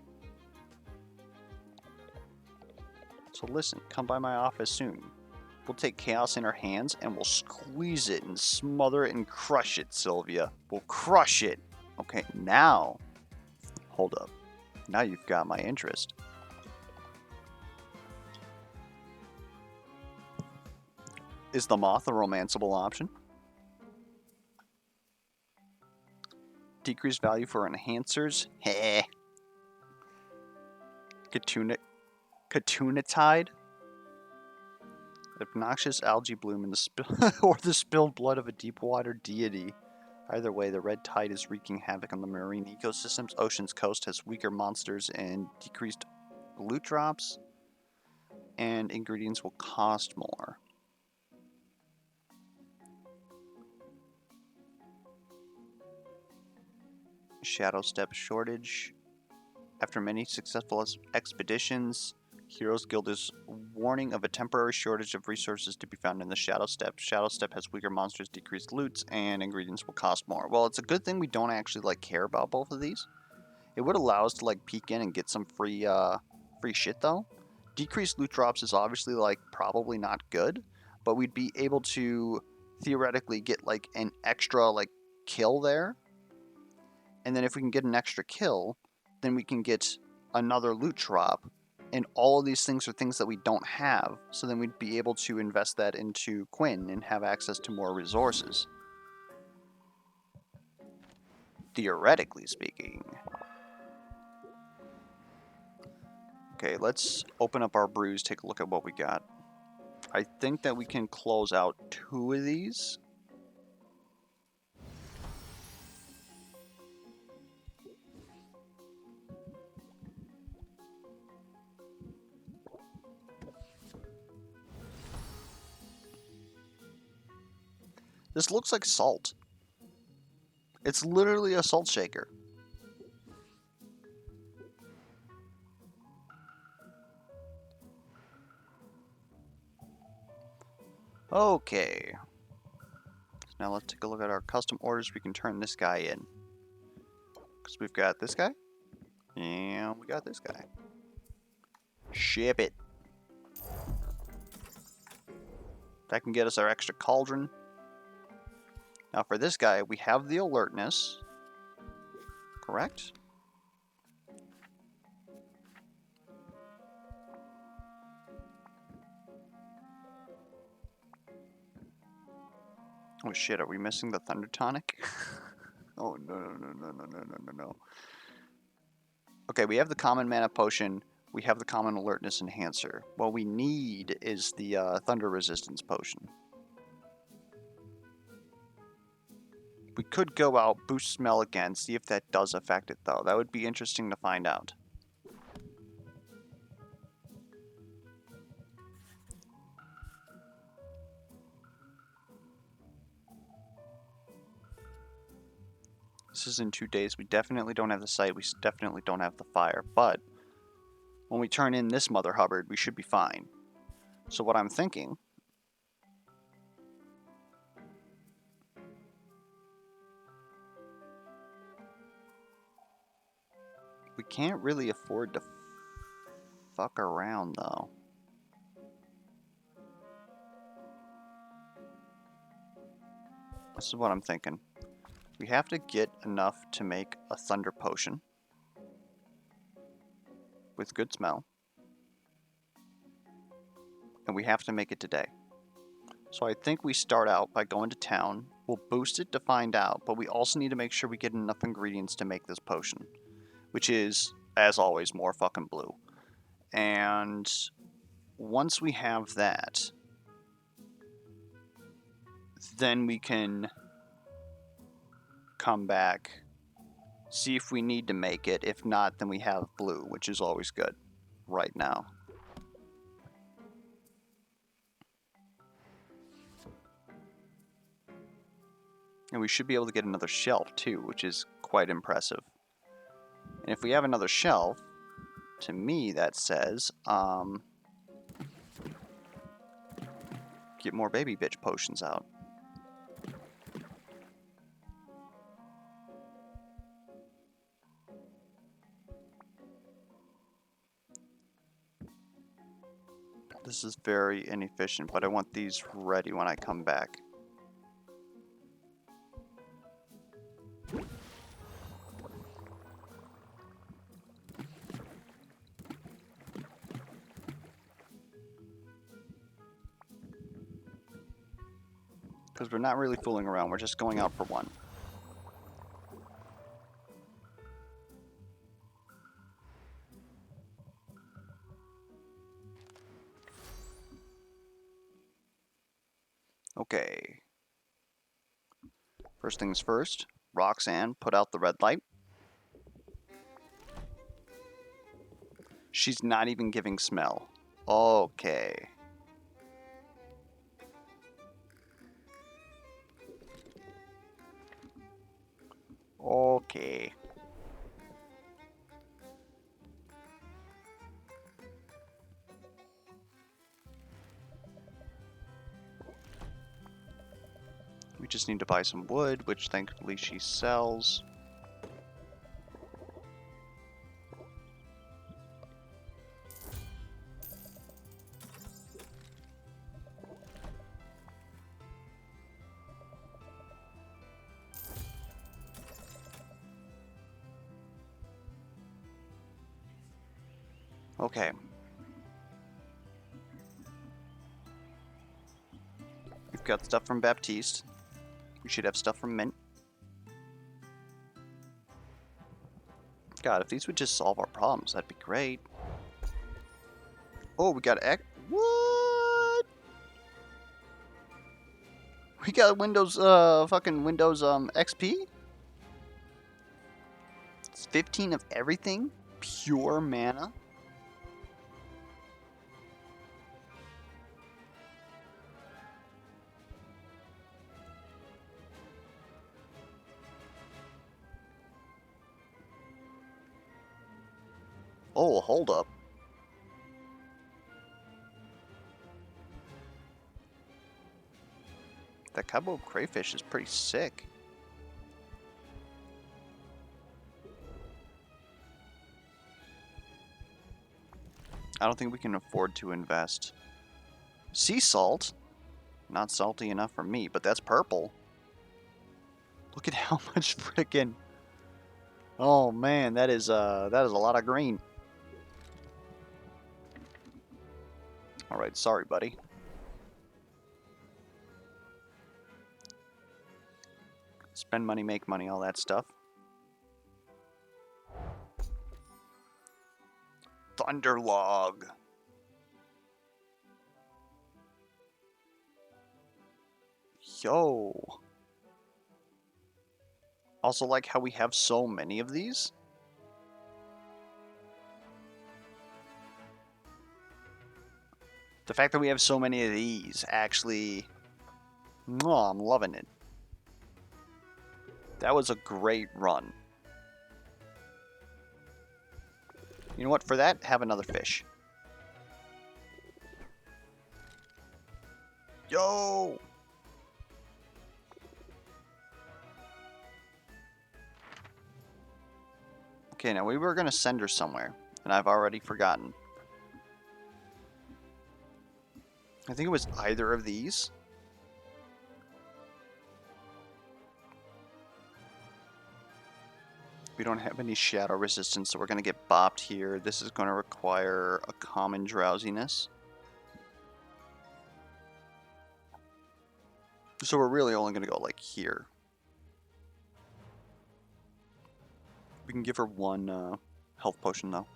Speaker 1: So listen, come by my office soon. We'll take chaos in our hands and we'll squeeze it and smother it and crush it, Sylvia. We'll crush it. Okay, now, hold up. Now you've got my interest. Is the Moth a romanceable option? Decreased value for enhancers? Heh. Catunatide? Obnoxious algae bloom in the or the spilled blood of a deep water deity. Either way, the red tide is wreaking havoc on the marine ecosystems. Ocean's coast has weaker monsters and decreased loot drops, and ingredients will cost more. Shadow Step shortage. After many successful expeditions, Heroes Guild is warning of a temporary shortage of resources to be found in the Shadow Step. Shadow Step has weaker monsters, decreased loots, and ingredients will cost more. Well, it's a good thing we don't actually care about both of these. It would allow us to peek in and get some free shit though. Decreased loot drops is obviously probably not good, but we'd be able to theoretically get an extra kill there. And then if we can get an extra kill, then we can get another loot drop. And all of these things are things that we don't have. So then we'd be able to invest that into Quinn and have access to more resources. Theoretically speaking. Okay, let's open up our brews, take a look at what we got. I think that we can close out 2 of these. This looks like salt. It's literally a salt shaker. Okay. So now let's take a look at our custom orders. We can turn this guy in. Because we've got this guy. And we got this guy. Ship it. That can get us our extra cauldron. Now for this guy, we have the alertness. Correct? Oh shit, are we missing the thunder tonic? Oh no. Okay, we have the common mana potion. We have the common alertness enhancer. What we need is the thunder resistance potion. We could go out, boost smell again, see if that does affect it though. That would be interesting to find out. This is in 2 days. We definitely don't have the sight. We definitely don't have the fire. But when we turn in this Mother Hubbard, we should be fine. So what I'm thinking... We can't really afford to fuck around, though. This is what I'm thinking. We have to get enough to make a thunder potion. With good smell. And we have to make it today. So I think we start out by going to town. We'll boost it to find out, but we also need to make sure we get enough ingredients to make this potion. Which is, as always, more fucking blue. And once we have that, then we can come back, see if we need to make it. If not, then we have blue, which is always good right now. And we should be able to get another shelf too, which is quite impressive. And if we have another shelf, to me that says, get more baby bitch potions out. This is very inefficient, but I want these ready when I come back. Because we're not really fooling around, we're just going out for one. Okay. First things first, Roxanne, put out the red light. She's not even giving smell. Okay. Okay. We just need to buy some wood, which thankfully she sells. Okay. We've got stuff from Baptiste. We should have stuff from Mint. God, if these would just solve our problems, that'd be great. Oh, we got what? We got Windows, fucking Windows, XP? It's 15 of everything? Pure mana? Oh, hold up. That cabo crayfish is pretty sick. I don't think we can afford to invest. Sea salt? Not salty enough for me, but that's purple. Look at how much frickin'... Oh man, that is a lot of green. Alright, sorry buddy. Spend money, make money, all that stuff. Thunderlog. Yo. Also like how we have so many of these. The fact that we have so many of these actually... Oh, I'm loving it. That was a great run. You know what? For that, have another fish. Yo! Okay, now we were going to send her somewhere, and I've already forgotten. I think it was either of these. We don't have any shadow resistance, so we're going to get bopped here. This is going to require a common drowsiness. So we're really only going to go like here. We can give her one health potion though.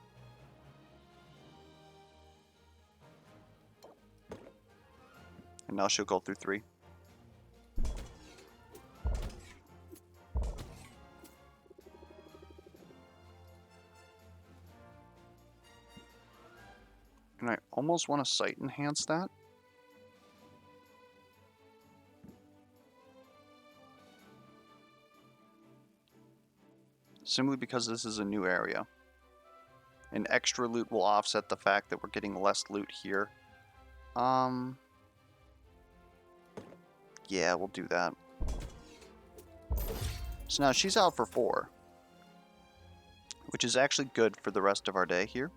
Speaker 1: And now she'll go through 3. And I almost want to sight enhance that. Simply because this is a new area. And extra loot will offset the fact that we're getting less loot here. Yeah, we'll do that. So now she's out for 4. Which is actually good for the rest of our day here.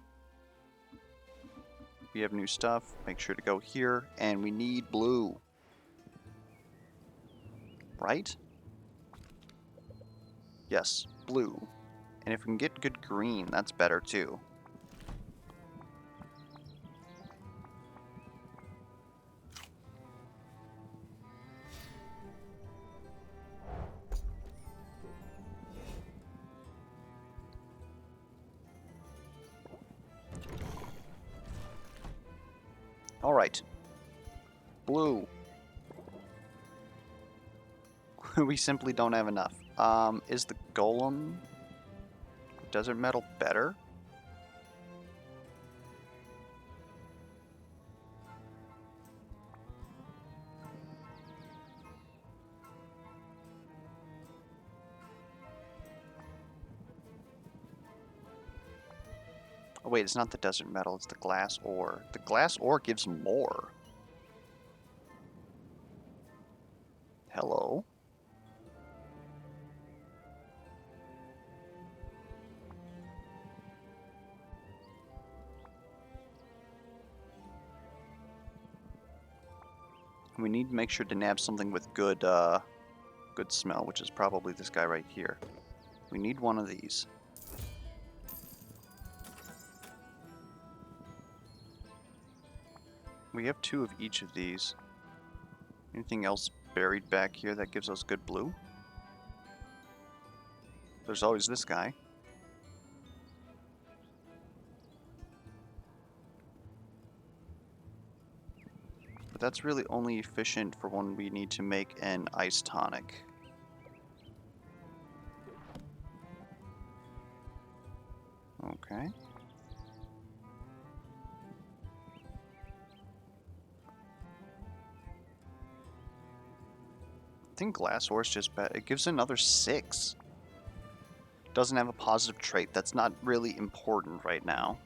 Speaker 1: We have new stuff. Make sure to go here. And we need blue. Right? Yes, blue. And if we can get good green, that's better too. Alright. Blue. We simply don't have enough. Is the golem desert metal better? Oh wait, it's not the desert metal, it's the glass ore. The glass ore gives more. Hello? We need to make sure to nab something with good smell, which is probably this guy right here. We need one of these. We have 2 of each of these. Anything else buried back here that gives us good blue? There's always this guy. But that's really only efficient for when we need to make an ice tonic. Okay. I think glass ore is just bad. It gives another 6. Doesn't have a positive trait. That's not really important right now.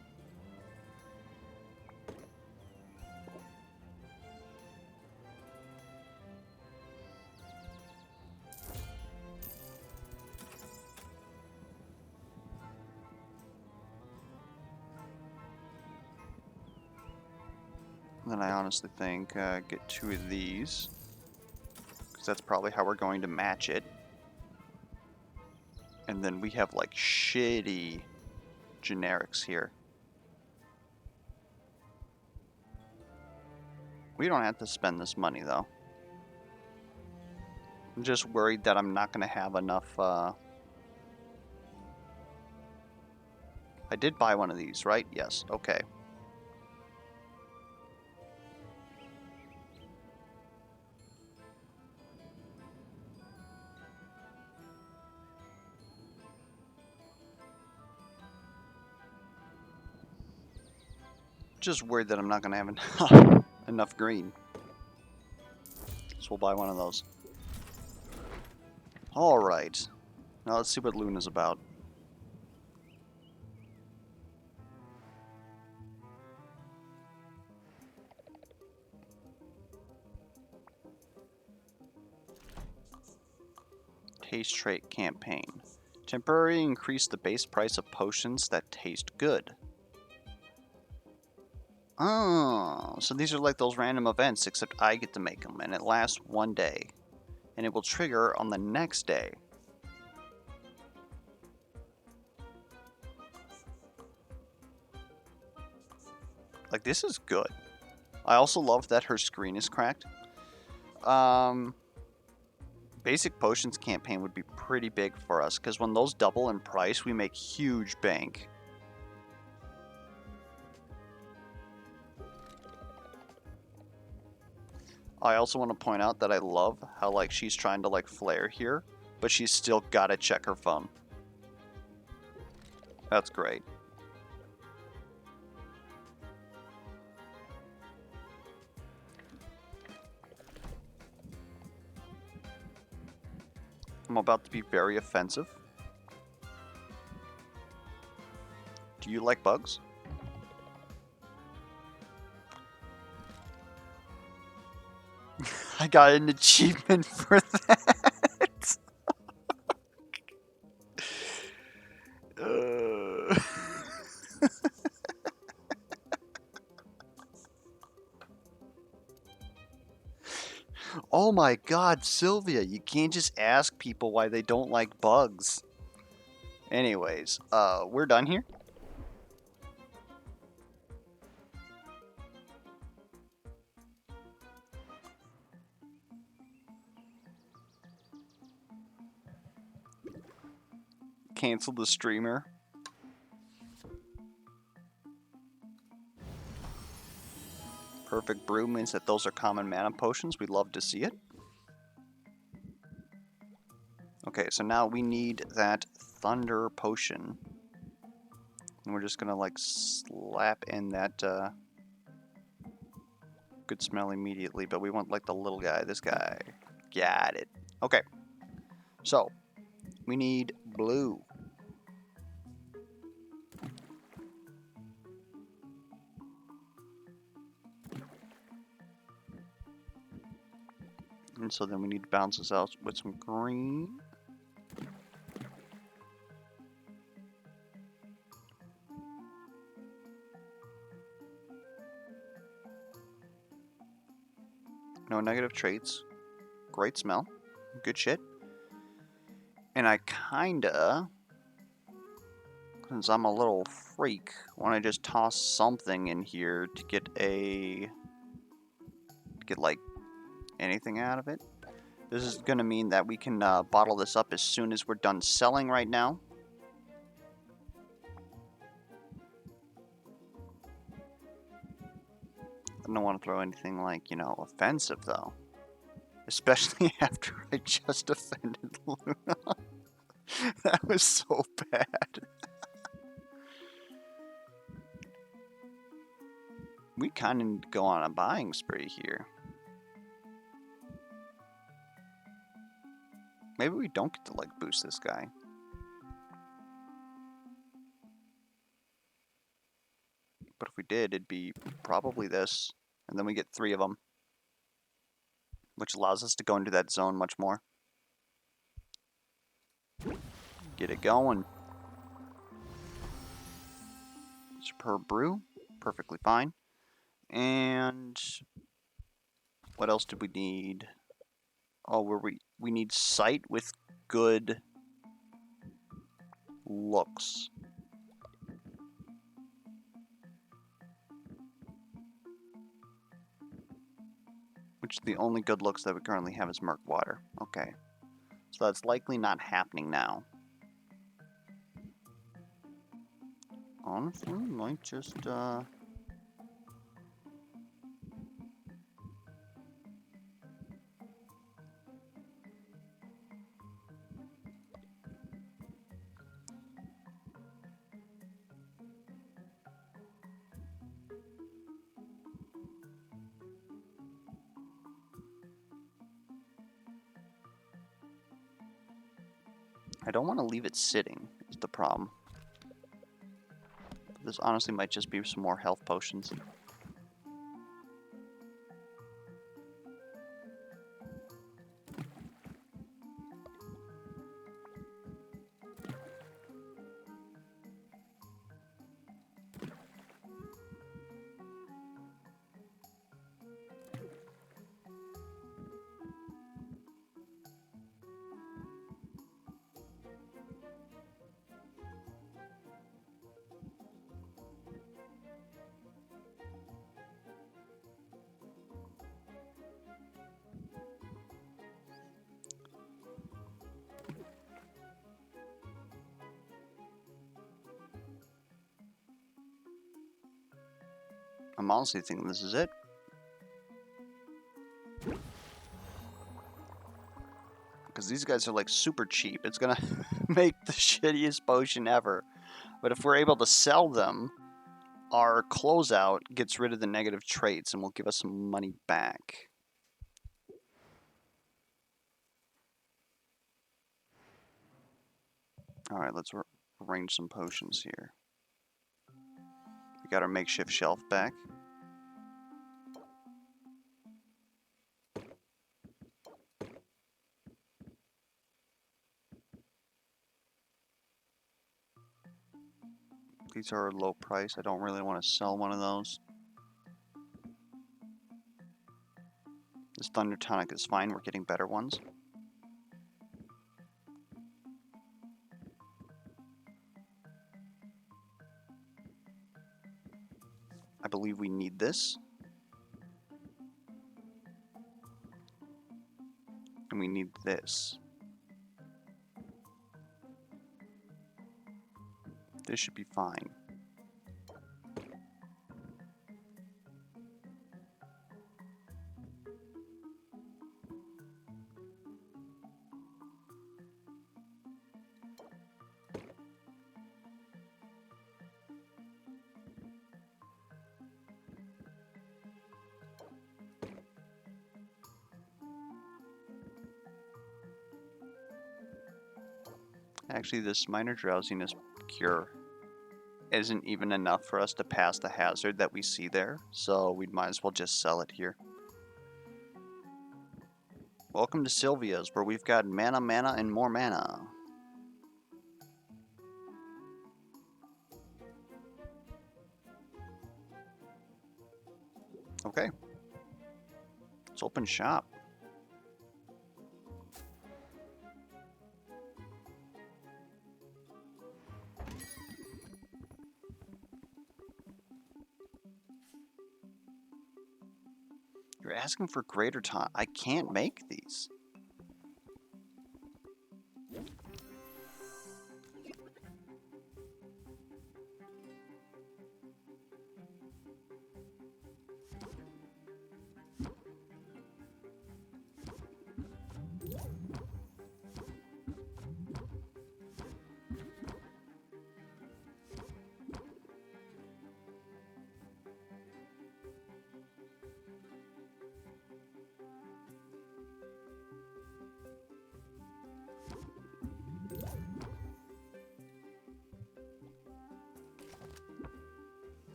Speaker 1: Then I honestly think get 2 of these, because that's probably how we're going to match it. And then we have like shitty generics here. We don't have to spend this money though. I'm just worried that I'm not going to have enough. I did buy one of these, right? Yes. Okay. Just worried that I'm not going to have enough green. So we'll buy one of those. Alright. Now let's see what Luna's about. Taste trait campaign. Temporarily increase the base price of potions that taste good. Oh, so these are like those random events, except I get to make them, and it lasts 1 day. And it will trigger on the next day. Like, this is good. I also love that her screen is cracked. Basic potions campaign would be pretty big for us, because when those double in price, we make huge bank. I also want to point out that I love how, like, she's trying to, like, flare here, but she's still gotta check her phone. That's great. I'm about to be very offensive. Do you like bugs? I got an achievement for that. Oh my god, Sylvia, you can't just ask people why they don't like bugs. Anyways, we're done here. Cancel the streamer. Perfect brew means that those are common mana potions. We'd love to see it. Okay, so now we need that thunder potion. And we're just gonna like slap in that good smell immediately, but we want like the little guy, this guy. Got it. Okay. So, we need blue. And so then we need to balance this out with some green. No negative traits. Great smell. Good shit. And I kinda, since I'm a little freak, want to just toss something in here to get like anything out of it. This is going to mean that we can bottle this up as soon as we're done selling right now. I don't want to throw anything like, you know, offensive though. Especially after I just offended Luna. That was so bad. We kind of need to go on a buying spree here. Maybe we don't get to, like, boost this guy. But if we did, it'd be probably this. And then we get 3 of them, which allows us to go into that zone much more. Get it going. It's per brew. Perfectly fine. And what else did we need? Oh, we need sight with good looks. Which the only good looks that we currently have is murk water. Okay. So that's likely not happening now. Honestly, might just I don't want to leave it sitting, is the problem. This honestly might just be some more health potions. I'm honestly thinking this is it. Because these guys are like super cheap. It's gonna make the shittiest potion ever. But if we're able to sell them, our closeout gets rid of the negative traits and will give us some money back. Alright, let's arrange some potions here. We got our makeshift shelf back. These are low price. I don't really want to sell one of those. This Thunder Tonic is fine. We're getting better ones. I believe we need this. And we need this. This should be fine. Actually, this minor drowsiness cure isn't even enough for us to pass the hazard that we see there, so we might as well just sell it here. Welcome to Sylvia's, where we've got mana, and more mana. Okay. Let's open shop. You're asking for greater time. I can't make these.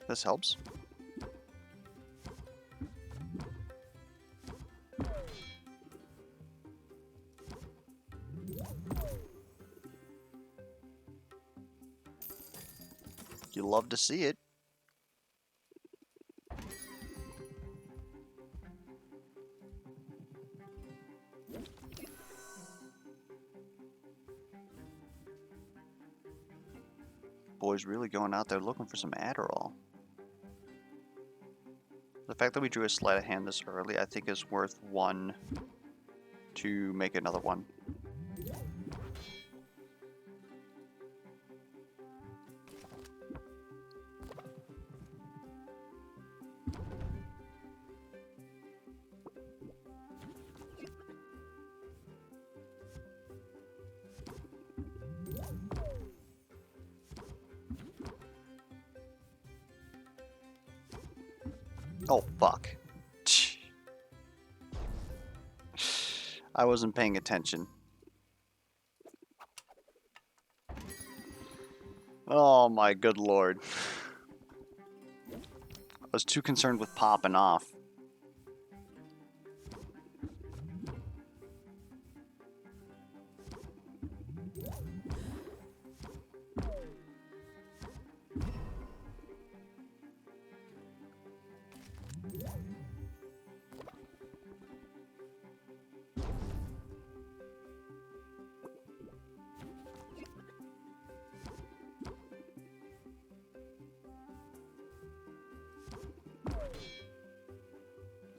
Speaker 1: This helps. You love to see it. Boy's really going out there looking for some Adderall. The fact that we drew a sleight of hand this early, I think, is worth one to make another one. Oh, fuck. I wasn't paying attention. Oh my good lord. I was too concerned with popping off.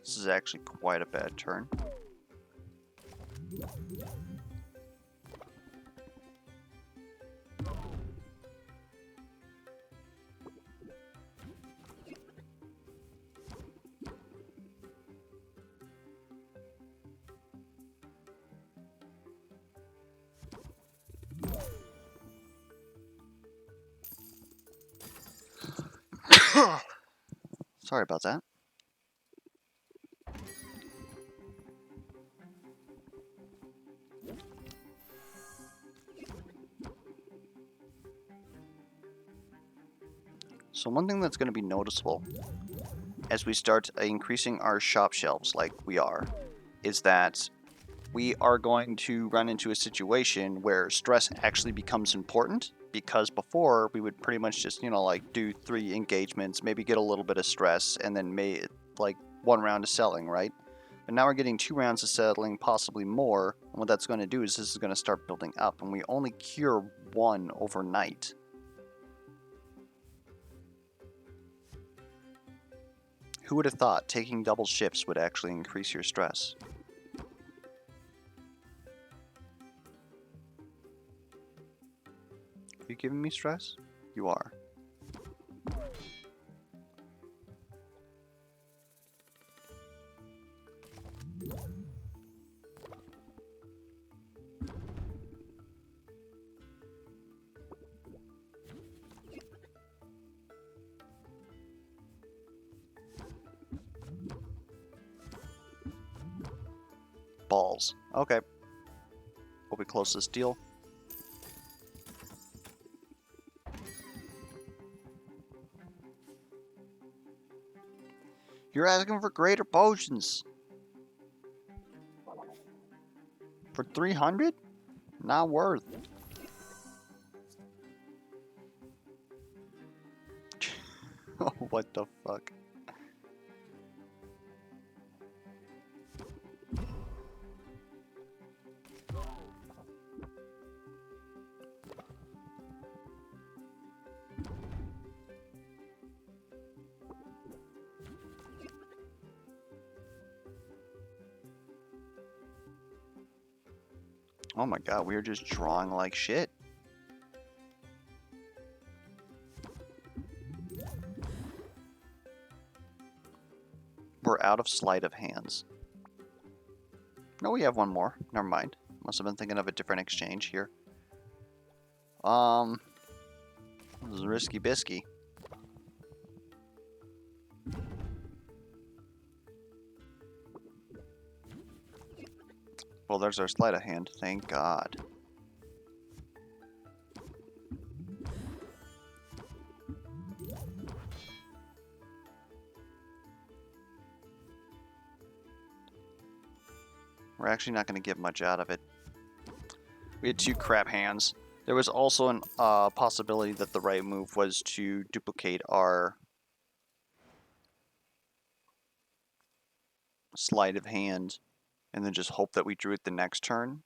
Speaker 1: This is actually quite a bad turn. Sorry about that. So one thing that's going to be noticeable as we start increasing our shop shelves like we are, is that we are going to run into a situation where stress actually becomes important, because before we would pretty much just, like do 3 engagements, maybe get a little bit of stress, and then like 1 round of selling, right? But now we're getting 2 rounds of settling, possibly more, and what that's going to do is this is going to start building up, and we only cure 1 overnight. Who would have thought taking double shifts would actually increase your stress? Are you giving me stress? You are. Balls. Okay. Hope we close this deal. You're asking for greater potions. For 300? Not worth. What the fuck? Oh my god, we are just drawing like shit. We're out of sleight of hands. No, we have 1 more. Never mind. Must have been thinking of a different exchange here. This is risky bisky. Well, there's our sleight of hand. Thank God. We're actually not going to get much out of it. We had 2 crap hands. There was also an possibility that the right move was to duplicate our sleight of hand and then just hope that we drew it the next turn.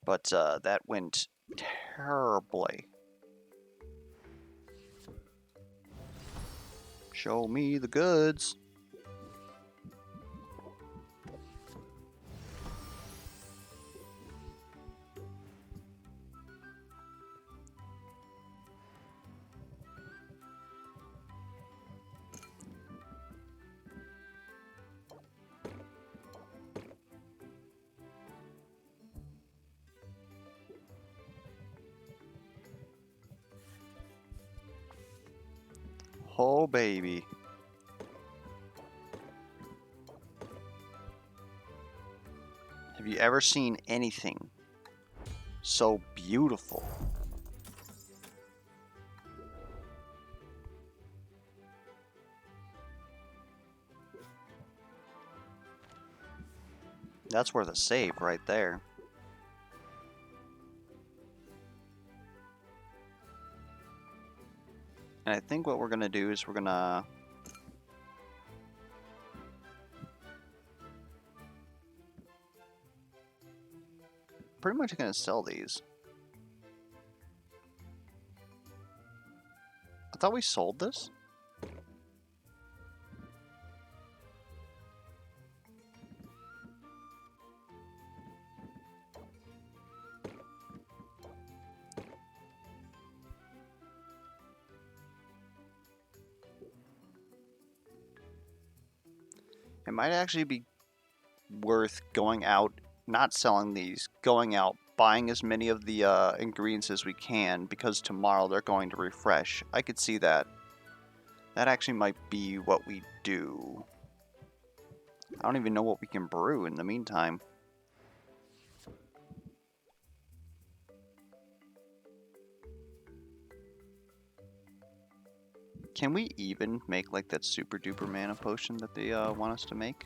Speaker 1: But that went terribly. Show me the goods. Oh, baby. Have you ever seen anything so beautiful? That's worth a save right there. And I think what we're going to do is we're going to... pretty much going to sell these. I thought we sold this? It might actually be worth going out, not selling these, going out, buying as many of the ingredients as we can, because tomorrow they're going to refresh. I could see that. That actually might be what we do. I don't even know what we can brew in the meantime. Can we even make like that super duper mana potion that they want us to make?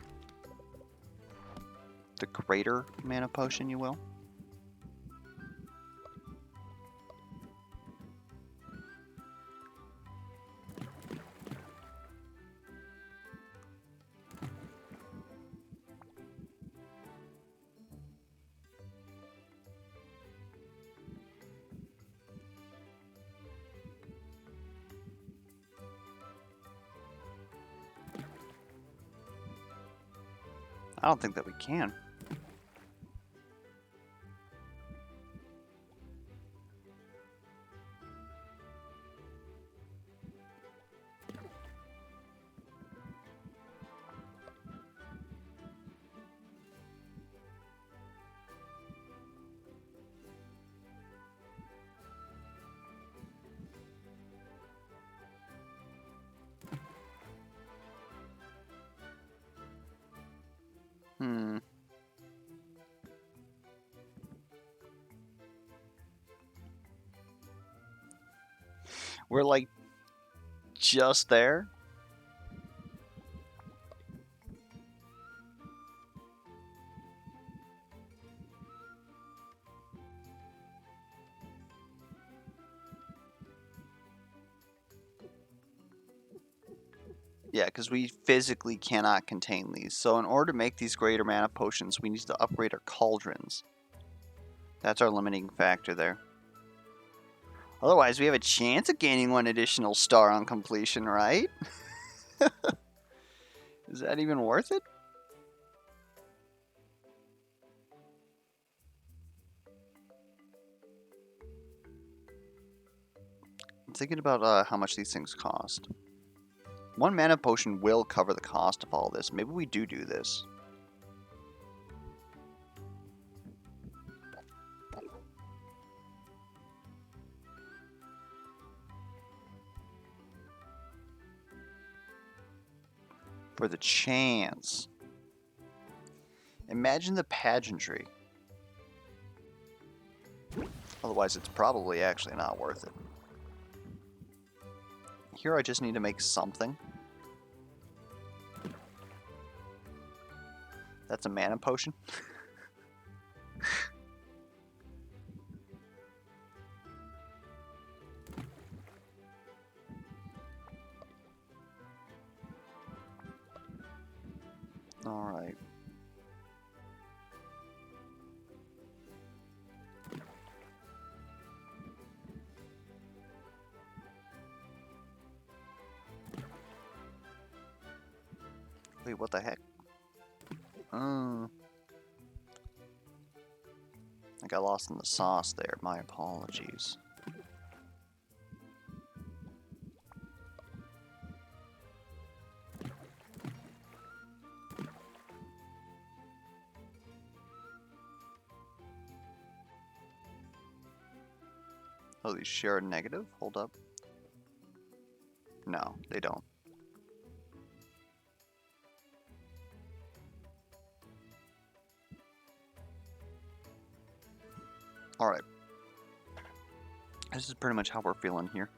Speaker 1: The greater mana potion, you will? I don't think that we can. Hmm. We're like just there. Yeah, because we physically cannot contain these. So in order to make these greater mana potions, we need to upgrade our cauldrons. That's our limiting factor there. Otherwise, we have a chance of gaining 1 additional star on completion, right? Is that even worth it? I'm thinking about how much these things cost. 1 mana potion will cover the cost of all this. Maybe we do this. For the chance. Imagine the pageantry. Otherwise, it's probably actually not worth it. Here I just need to make something. That's a mana potion? Alright. Wait, what the heck? I got lost in the sauce there. My apologies. Oh, these share a negative? Hold up. No, they don't. Alright. This is pretty much how we're feeling here.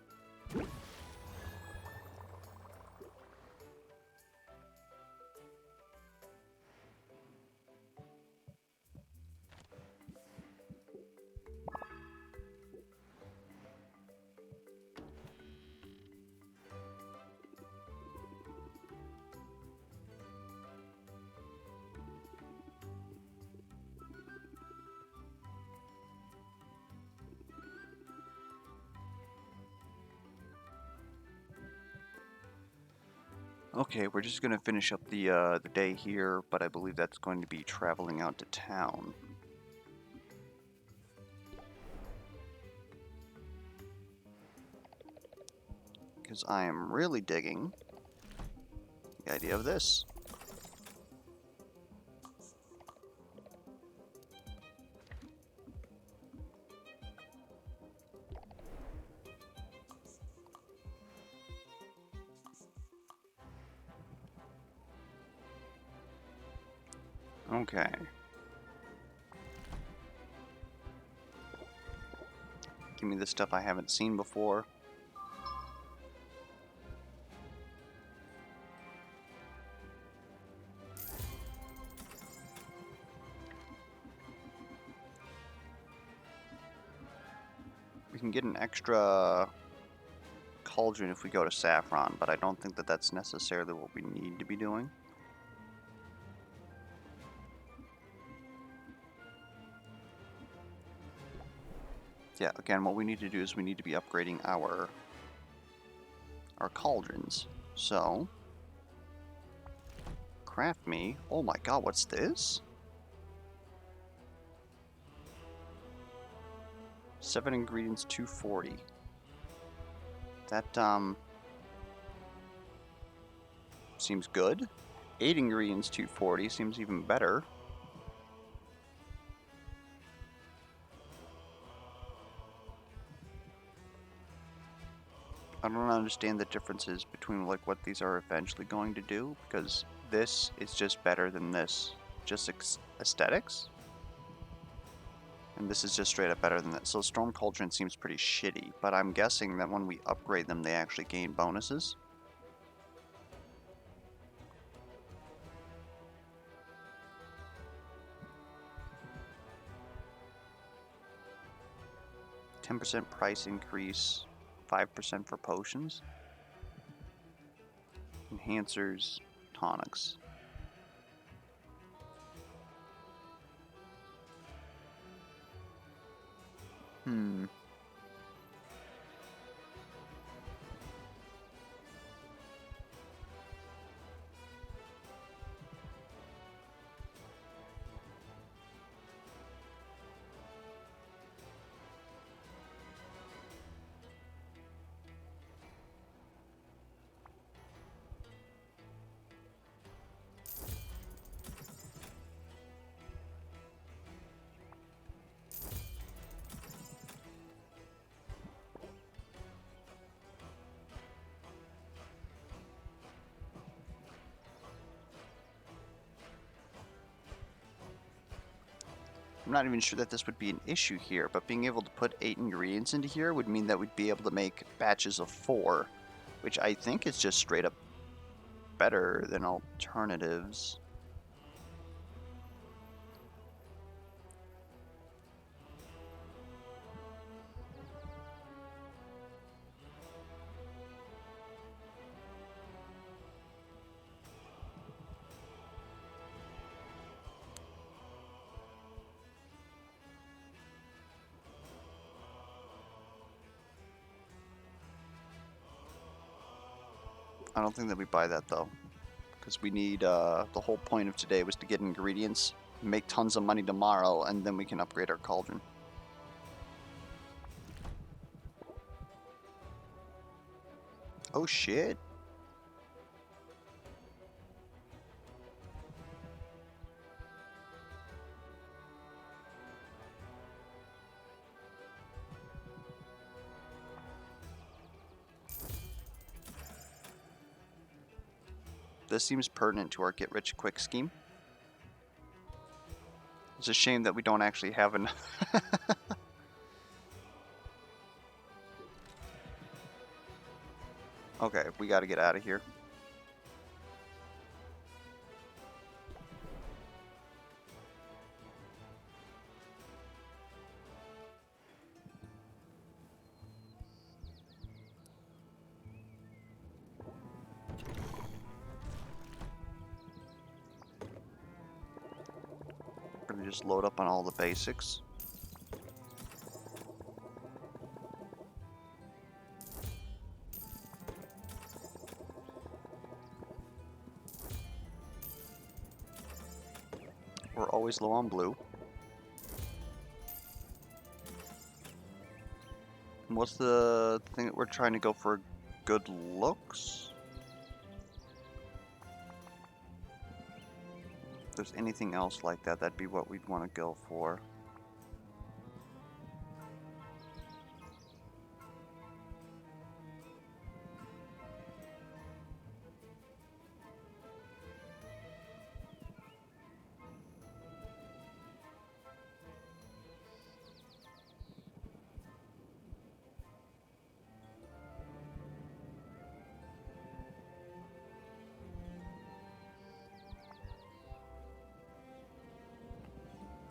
Speaker 1: Okay, we're just gonna finish up the day here, but I believe that's going to be traveling out to town. Because I am really digging the idea of this. Okay. Give me the stuff I haven't seen before. We can get an extra cauldron if we go to Saffron, but I don't think that that's necessarily what we need to be doing. Yeah, again, what we need to do is we need to be upgrading our cauldrons. So, craft me. Oh my god, what's this? 7 ingredients, 240. That, seems good. 8 ingredients, 240 seems even better. I don't understand the differences between like what these are eventually going to do, because this is just better than this. Just aesthetics? And this is just straight up better than that. So Storm Cauldron seems pretty shitty, but I'm guessing that when we upgrade them, they actually gain bonuses. %10 price increase, 5% for potions. Enhancers, tonics. I'm not even sure that this would be an issue here, but being able to put 8 ingredients into here would mean that we'd be able to make batches of 4, which I think is just straight up better than alternatives. I don't think that we buy that though, because we need, the whole point of today was to get ingredients, make tons of money tomorrow, and then we can upgrade our cauldron. Oh shit. This seems pertinent to our get-rich-quick scheme. It's a shame that we don't actually have an... Okay, we gotta get out of here. We're gonna just load up on all the basics. We're always low on blue. And what's the thing that we're trying to go for? Good looks? If there's anything else like that, that'd be what we'd want to go for.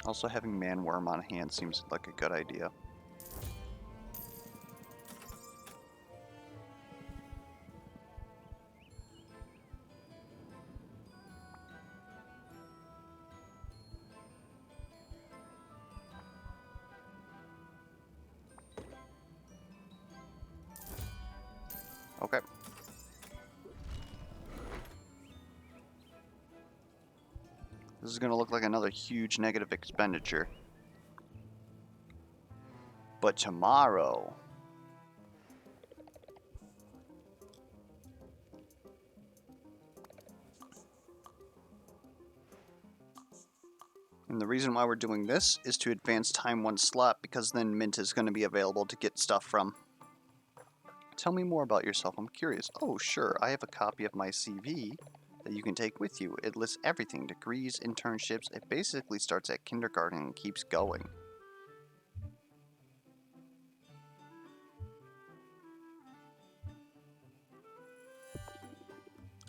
Speaker 1: Also, having manworm on hand seems like a good idea. Okay. This is going to look like another huge negative expenditure. But tomorrow... And the reason why we're doing this is to advance time one slot, because then Mint is going to be available to get stuff from. Tell me more about yourself, I'm curious. Oh, sure, I have a copy of my CV that you can take with you. It lists everything, degrees, internships. It basically starts at kindergarten and keeps going.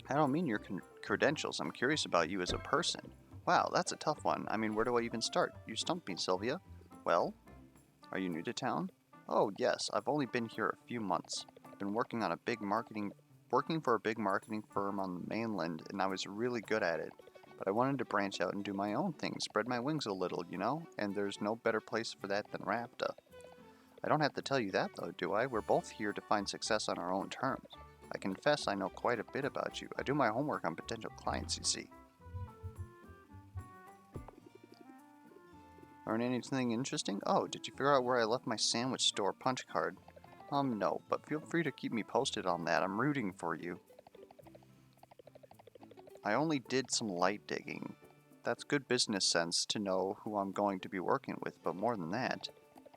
Speaker 1: I don't mean your credentials, I'm curious about you as a person. Wow, that's a tough one. I mean, where do I even start? You stumped me, Sylvia. Well, are you new to town? Oh, yes, I've only been here a few months. I've been working for a big marketing firm on the mainland, and I was really good at it. But I wanted to branch out and do my own thing, spread my wings a little, you know? And there's no better place for that than Rapta. I don't have to tell you that, though, do I? We're both here to find success on our own terms. I confess I know quite a bit about you. I do my homework on potential clients, you see. Learn anything interesting? Oh, did you figure out where I left my sandwich store punch card? No, but feel free to keep me posted on that. I'm rooting for you. I only did some light digging. That's good business sense to know who I'm going to be working with, but more than that,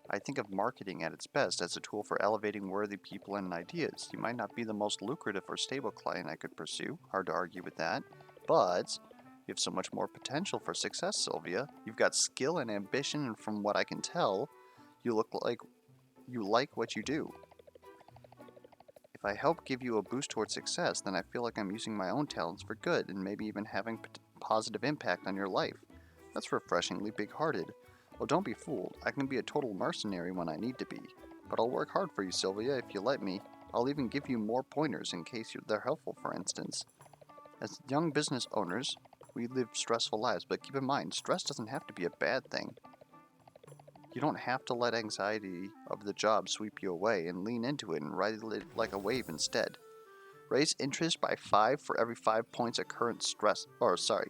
Speaker 1: I think of marketing at its best as a tool for elevating worthy people and ideas. You might not be the most lucrative or stable client I could pursue, hard to argue with that, but you have so much more potential for success, Sylvia. You've got skill and ambition, and from what I can tell, you look like you like what you do. If I help give you a boost towards success, then I feel like I'm using my own talents for good and maybe even having positive impact on your life. That's refreshingly big-hearted. Well, don't be fooled. I can be a total mercenary when I need to be. But I'll work hard for you, Sylvia, if you let me. I'll even give you more pointers in case they're helpful, for instance. As young business owners, we live stressful lives, but keep in mind, stress doesn't have to be a bad thing. You don't have to let anxiety of the job sweep you away, and lean into it and ride it like a wave instead. Raise interest by 5 for every 5 points of current stress. Or, sorry.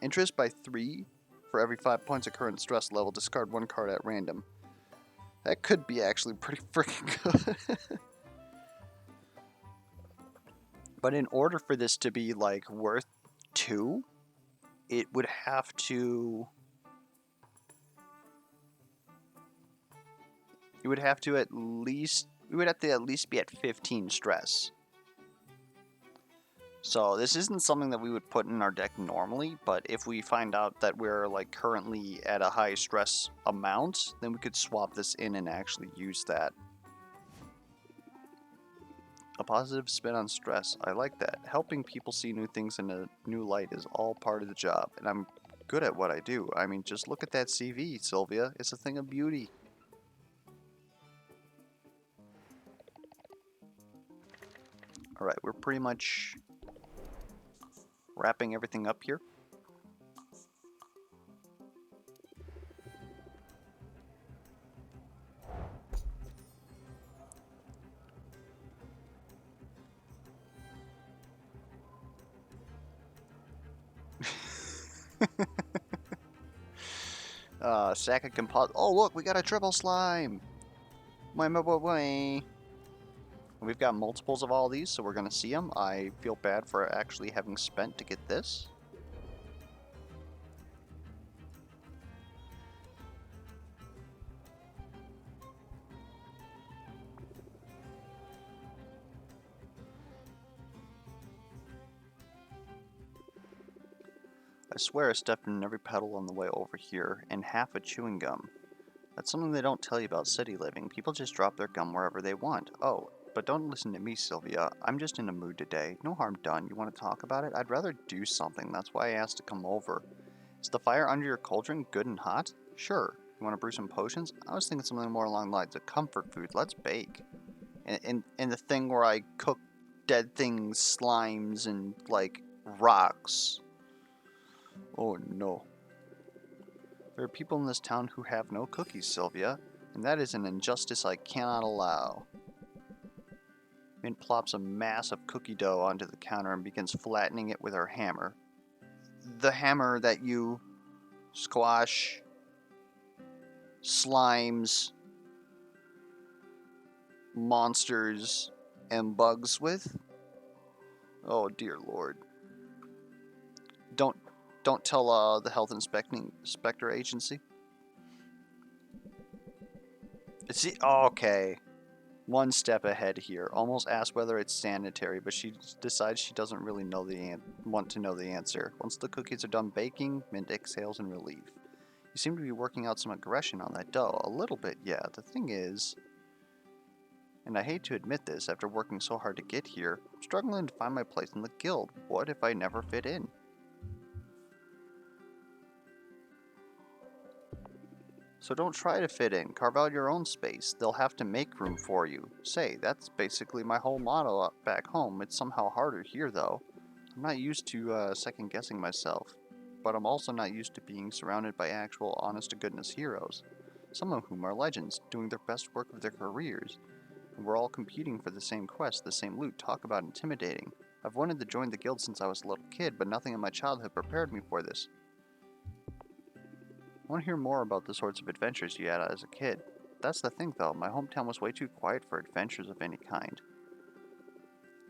Speaker 1: Interest by 3 for every 5 points of current stress level. Discard 1 card at random. That could be actually pretty freaking good. But in order for this to be, like, worth 2, it would have to... It would have to at least... We would have to at least be at 15 stress. So this isn't something that we would put in our deck normally, but if we find out that we're like currently at a high stress amount, then we could swap this in and actually use that. A positive spin on stress. I like that. Helping people see new things in a new light is all part of the job, and I'm good at what I do. I mean, just look at that CV, Sylvia. It's a thing of beauty. Alright, we're pretty much wrapping everything up here. Sack of composite. Oh, look, we got a triple slime. We've got multiples of all these, so we're going to see them. I feel bad for actually having spent to get this. I swear I stepped in every pedal on the way over here, and half a chewing gum. That's something they don't tell you about city living. People just drop their gum wherever they want. Oh, but don't listen to me, Sylvia. I'm just in a mood today. No harm done. You want to talk about it? I'd rather do something. That's why I asked to come over. Is the fire under your cauldron good and hot? Sure. You want to brew some potions? I was thinking something more along the lines of comfort food. Let's bake. And the thing where I cook dead things, slimes, and, like, rocks. Oh no. There are people in this town who have no cookies, Sylvia, and that is an injustice I cannot allow. Mint plops a mass of cookie dough onto the counter and begins flattening it with her hammer. The hammer that you squash slimes, monsters, and bugs with? Oh dear lord. Don't tell the health inspector agency. Okay. One step ahead here. Almost asked whether it's sanitary, but she decides she doesn't really want to know the answer. Once the cookies are done baking, Mint exhales in relief. You seem to be working out some aggression on that dough. A little bit, yeah. The thing is, and I hate to admit this after working so hard to get here, I'm struggling to find my place in the guild. What if I never fit in? So don't try to fit in. Carve out your own space. They'll have to make room for you. Say, that's basically my whole motto back home. It's somehow harder here, though. I'm not used to second-guessing myself. But I'm also not used to being surrounded by actual honest-to-goodness heroes. Some of whom are legends, doing their best work of their careers. And we're all competing for the same quest, the same loot. Talk about intimidating. I've wanted to join the guild since I was a little kid, but nothing in my childhood prepared me for this. I want to hear more about the sorts of adventures you had as a kid. That's the thing, though. My hometown was way too quiet for adventures of any kind.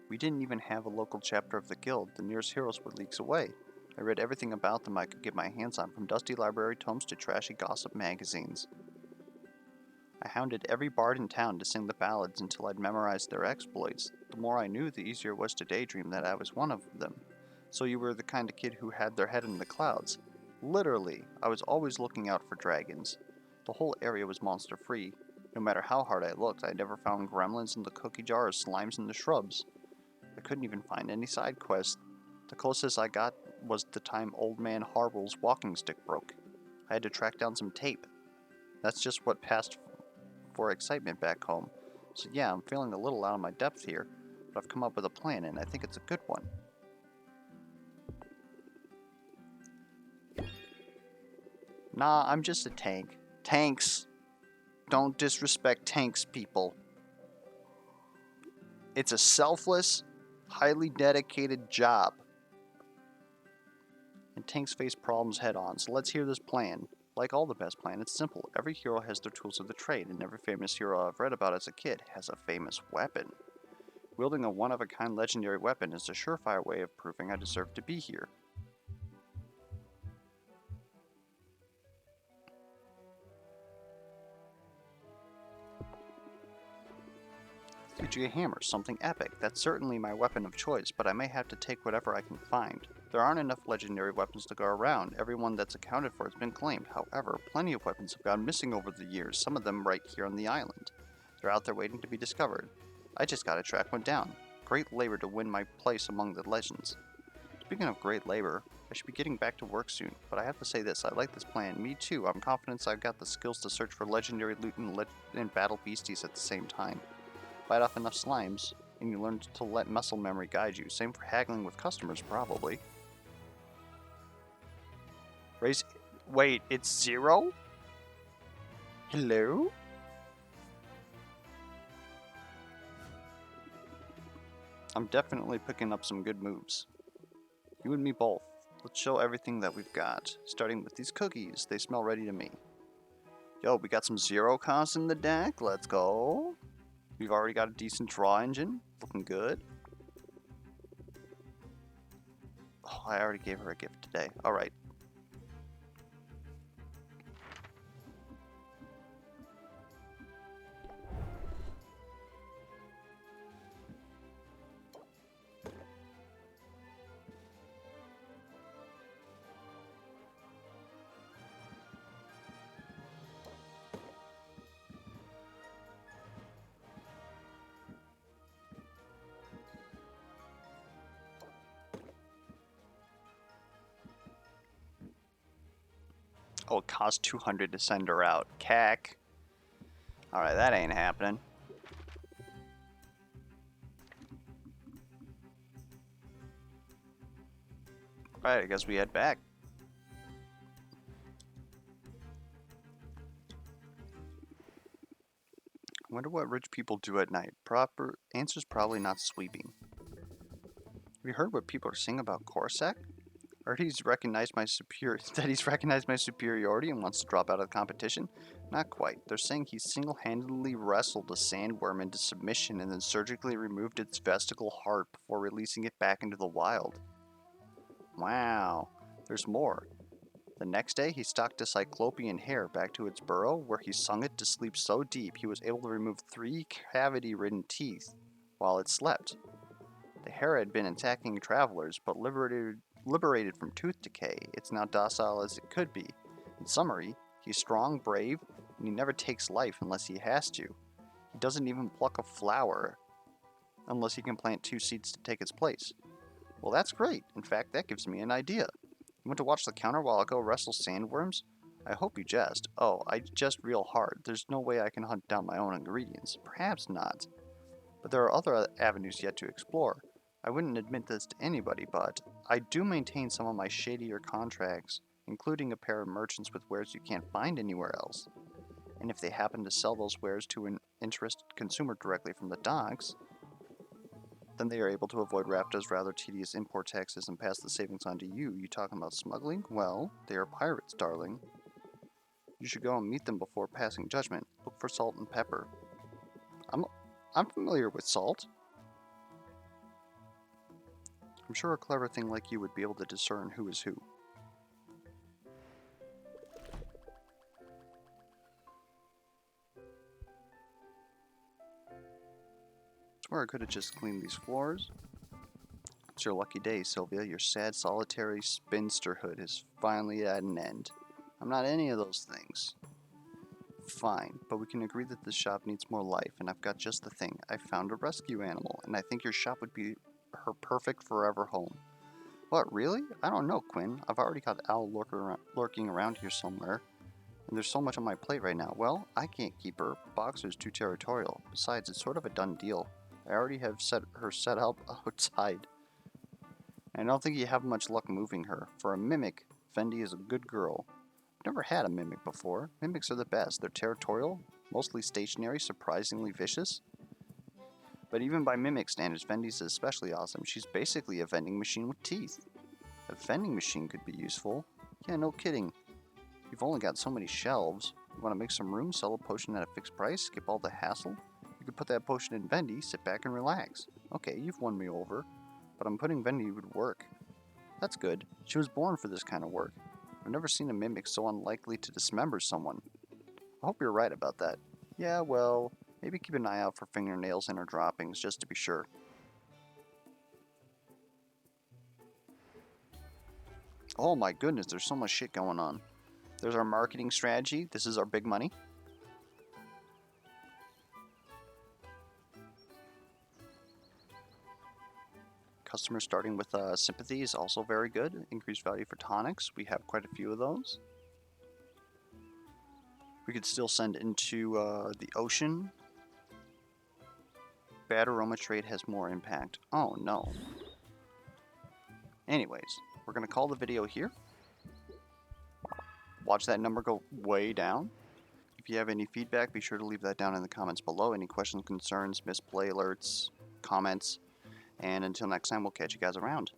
Speaker 1: We didn't even have a local chapter of the guild. The nearest heroes were leagues away. I read everything about them I could get my hands on, from dusty library tomes to trashy gossip magazines. I hounded every bard in town to sing the ballads until I'd memorized their exploits. The more I knew, the easier it was to daydream that I was one of them. So you were the kind of kid who had their head in the clouds. Literally, I was always looking out for dragons. The whole area was monster-free. No matter how hard I looked, I never found gremlins in the cookie jar or slimes in the shrubs. I couldn't even find any side quests. The closest I got was the time Old Man Harble's walking stick broke. I had to track down some tape. That's just what passed for excitement back home. So yeah, I'm feeling a little out of my depth here, but I've come up with a plan, and I think it's a good one. Nah, I'm just a tank. Tanks! Don't disrespect tanks, people. It's a selfless, highly dedicated job. And tanks face problems head on, so let's hear this plan. Like all the best plans, it's simple. Every hero has their tools of the trade, and every famous hero I've read about as a kid has a famous weapon. Wielding a one-of-a-kind legendary weapon is a surefire way of proving I deserve to be here. Fujiga Hammer, something epic. That's certainly my weapon of choice, but I may have to take whatever I can find. There aren't enough legendary weapons to go around. Everyone that's accounted for has been claimed. However, plenty of weapons have gone missing over the years, some of them right here on the island. They're out there waiting to be discovered. I just gotta track one down. Great labor to win my place among the legends. Speaking of great labor, I should be getting back to work soon, but I have to say this, I like this plan. Me too, I'm confident I've got the skills to search for legendary loot and battle beasties at the same time. Fight off enough slimes, and you learn to let muscle memory guide you. Same for haggling with customers, probably. Raise... Wait, it's 0? Hello? I'm definitely picking up some good moves. You and me both. Let's show everything that we've got. Starting with these cookies. They smell ready to me. Yo, we got some 0 costs in the deck. Let's go. We've already got a decent draw engine. Looking good. Oh, I already gave her a gift today. Alright. Oh, it costs 200 to send her out. Cack. Alright, that ain't happening. Alright, I guess we head back. I wonder what rich people do at night. Proper answer's probably not sweeping. Have you heard what people are saying about Corsac? I heard he's recognized my superiority and wants to drop out of the competition. Not quite. They're saying he single-handedly wrestled a sandworm into submission and then surgically removed its vesicle heart before releasing it back into the wild. Wow. There's more. The next day, he stalked a cyclopean hare back to its burrow, where he sung it to sleep so deep he was able to remove 3 cavity-ridden teeth while it slept. The hare had been attacking travelers, but liberated from tooth decay, it's now docile as it could be. In summary, he's strong, brave, and he never takes life unless he has to. He doesn't even pluck a flower unless he can plant 2 seeds to take its place. Well, that's great. In fact, that gives me an idea. You want to watch the counter while I go wrestle sandworms? I hope you jest. Oh, I jest real hard. There's no way I can hunt down my own ingredients. Perhaps not. But there are other avenues yet to explore. I wouldn't admit this to anybody, but I do maintain some of my shadier contracts, including a pair of merchants with wares you can't find anywhere else. And if they happen to sell those wares to an interested consumer directly from the docks, then they are able to avoid Rapta's rather tedious import taxes and pass the savings on to you. You talking about smuggling? Well, they are pirates, darling. You should go and meet them before passing judgment. Look for salt and pepper. I'm familiar with salt. I'm sure a clever thing like you would be able to discern who is who. I swear I could have just cleaned these floors. It's your lucky day, Sylvia. Your sad, solitary spinsterhood is finally at an end. I'm not any of those things. Fine, but we can agree that this shop needs more life, and I've got just the thing. I found a rescue animal, and I think your shop would be her perfect forever home. What, really? I don't know, Quinn. I've already got Al lurking around here somewhere, and there's so much on my plate right now. Well, I can't keep her. Boxer's too territorial. Besides, it's sort of a done deal. I already have her set up outside. I don't think you have much luck moving her. For a mimic, Fendi is a good girl. I've never had a mimic before. Mimics are the best. They're territorial, mostly stationary, surprisingly vicious. But even by Mimic standards, Vendi's especially awesome. She's basically a vending machine with teeth. A vending machine could be useful. Yeah, no kidding. You've only got so many shelves. You want to make some room, sell a potion at a fixed price, skip all the hassle? You could put that potion in Vendi, sit back and relax. Okay, you've won me over, but I'm putting Vendi to work. That's good. She was born for this kind of work. I've never seen a mimic so unlikely to dismember someone. I hope you're right about that. Yeah, well, maybe keep an eye out for fingernails in her droppings, just to be sure. Oh my goodness, there's so much shit going on. There's our marketing strategy. This is our big money. Customers starting with sympathy is also very good. Increased value for tonics. We have quite a few of those. We could still send into the ocean. Bad aroma trade has more impact. Oh no. Anyways, we're going to call the video here. Watch that number go way down. If you have any feedback, be sure to leave that down in the comments below. Any questions, concerns, misplay alerts, comments. And until next time, we'll catch you guys around.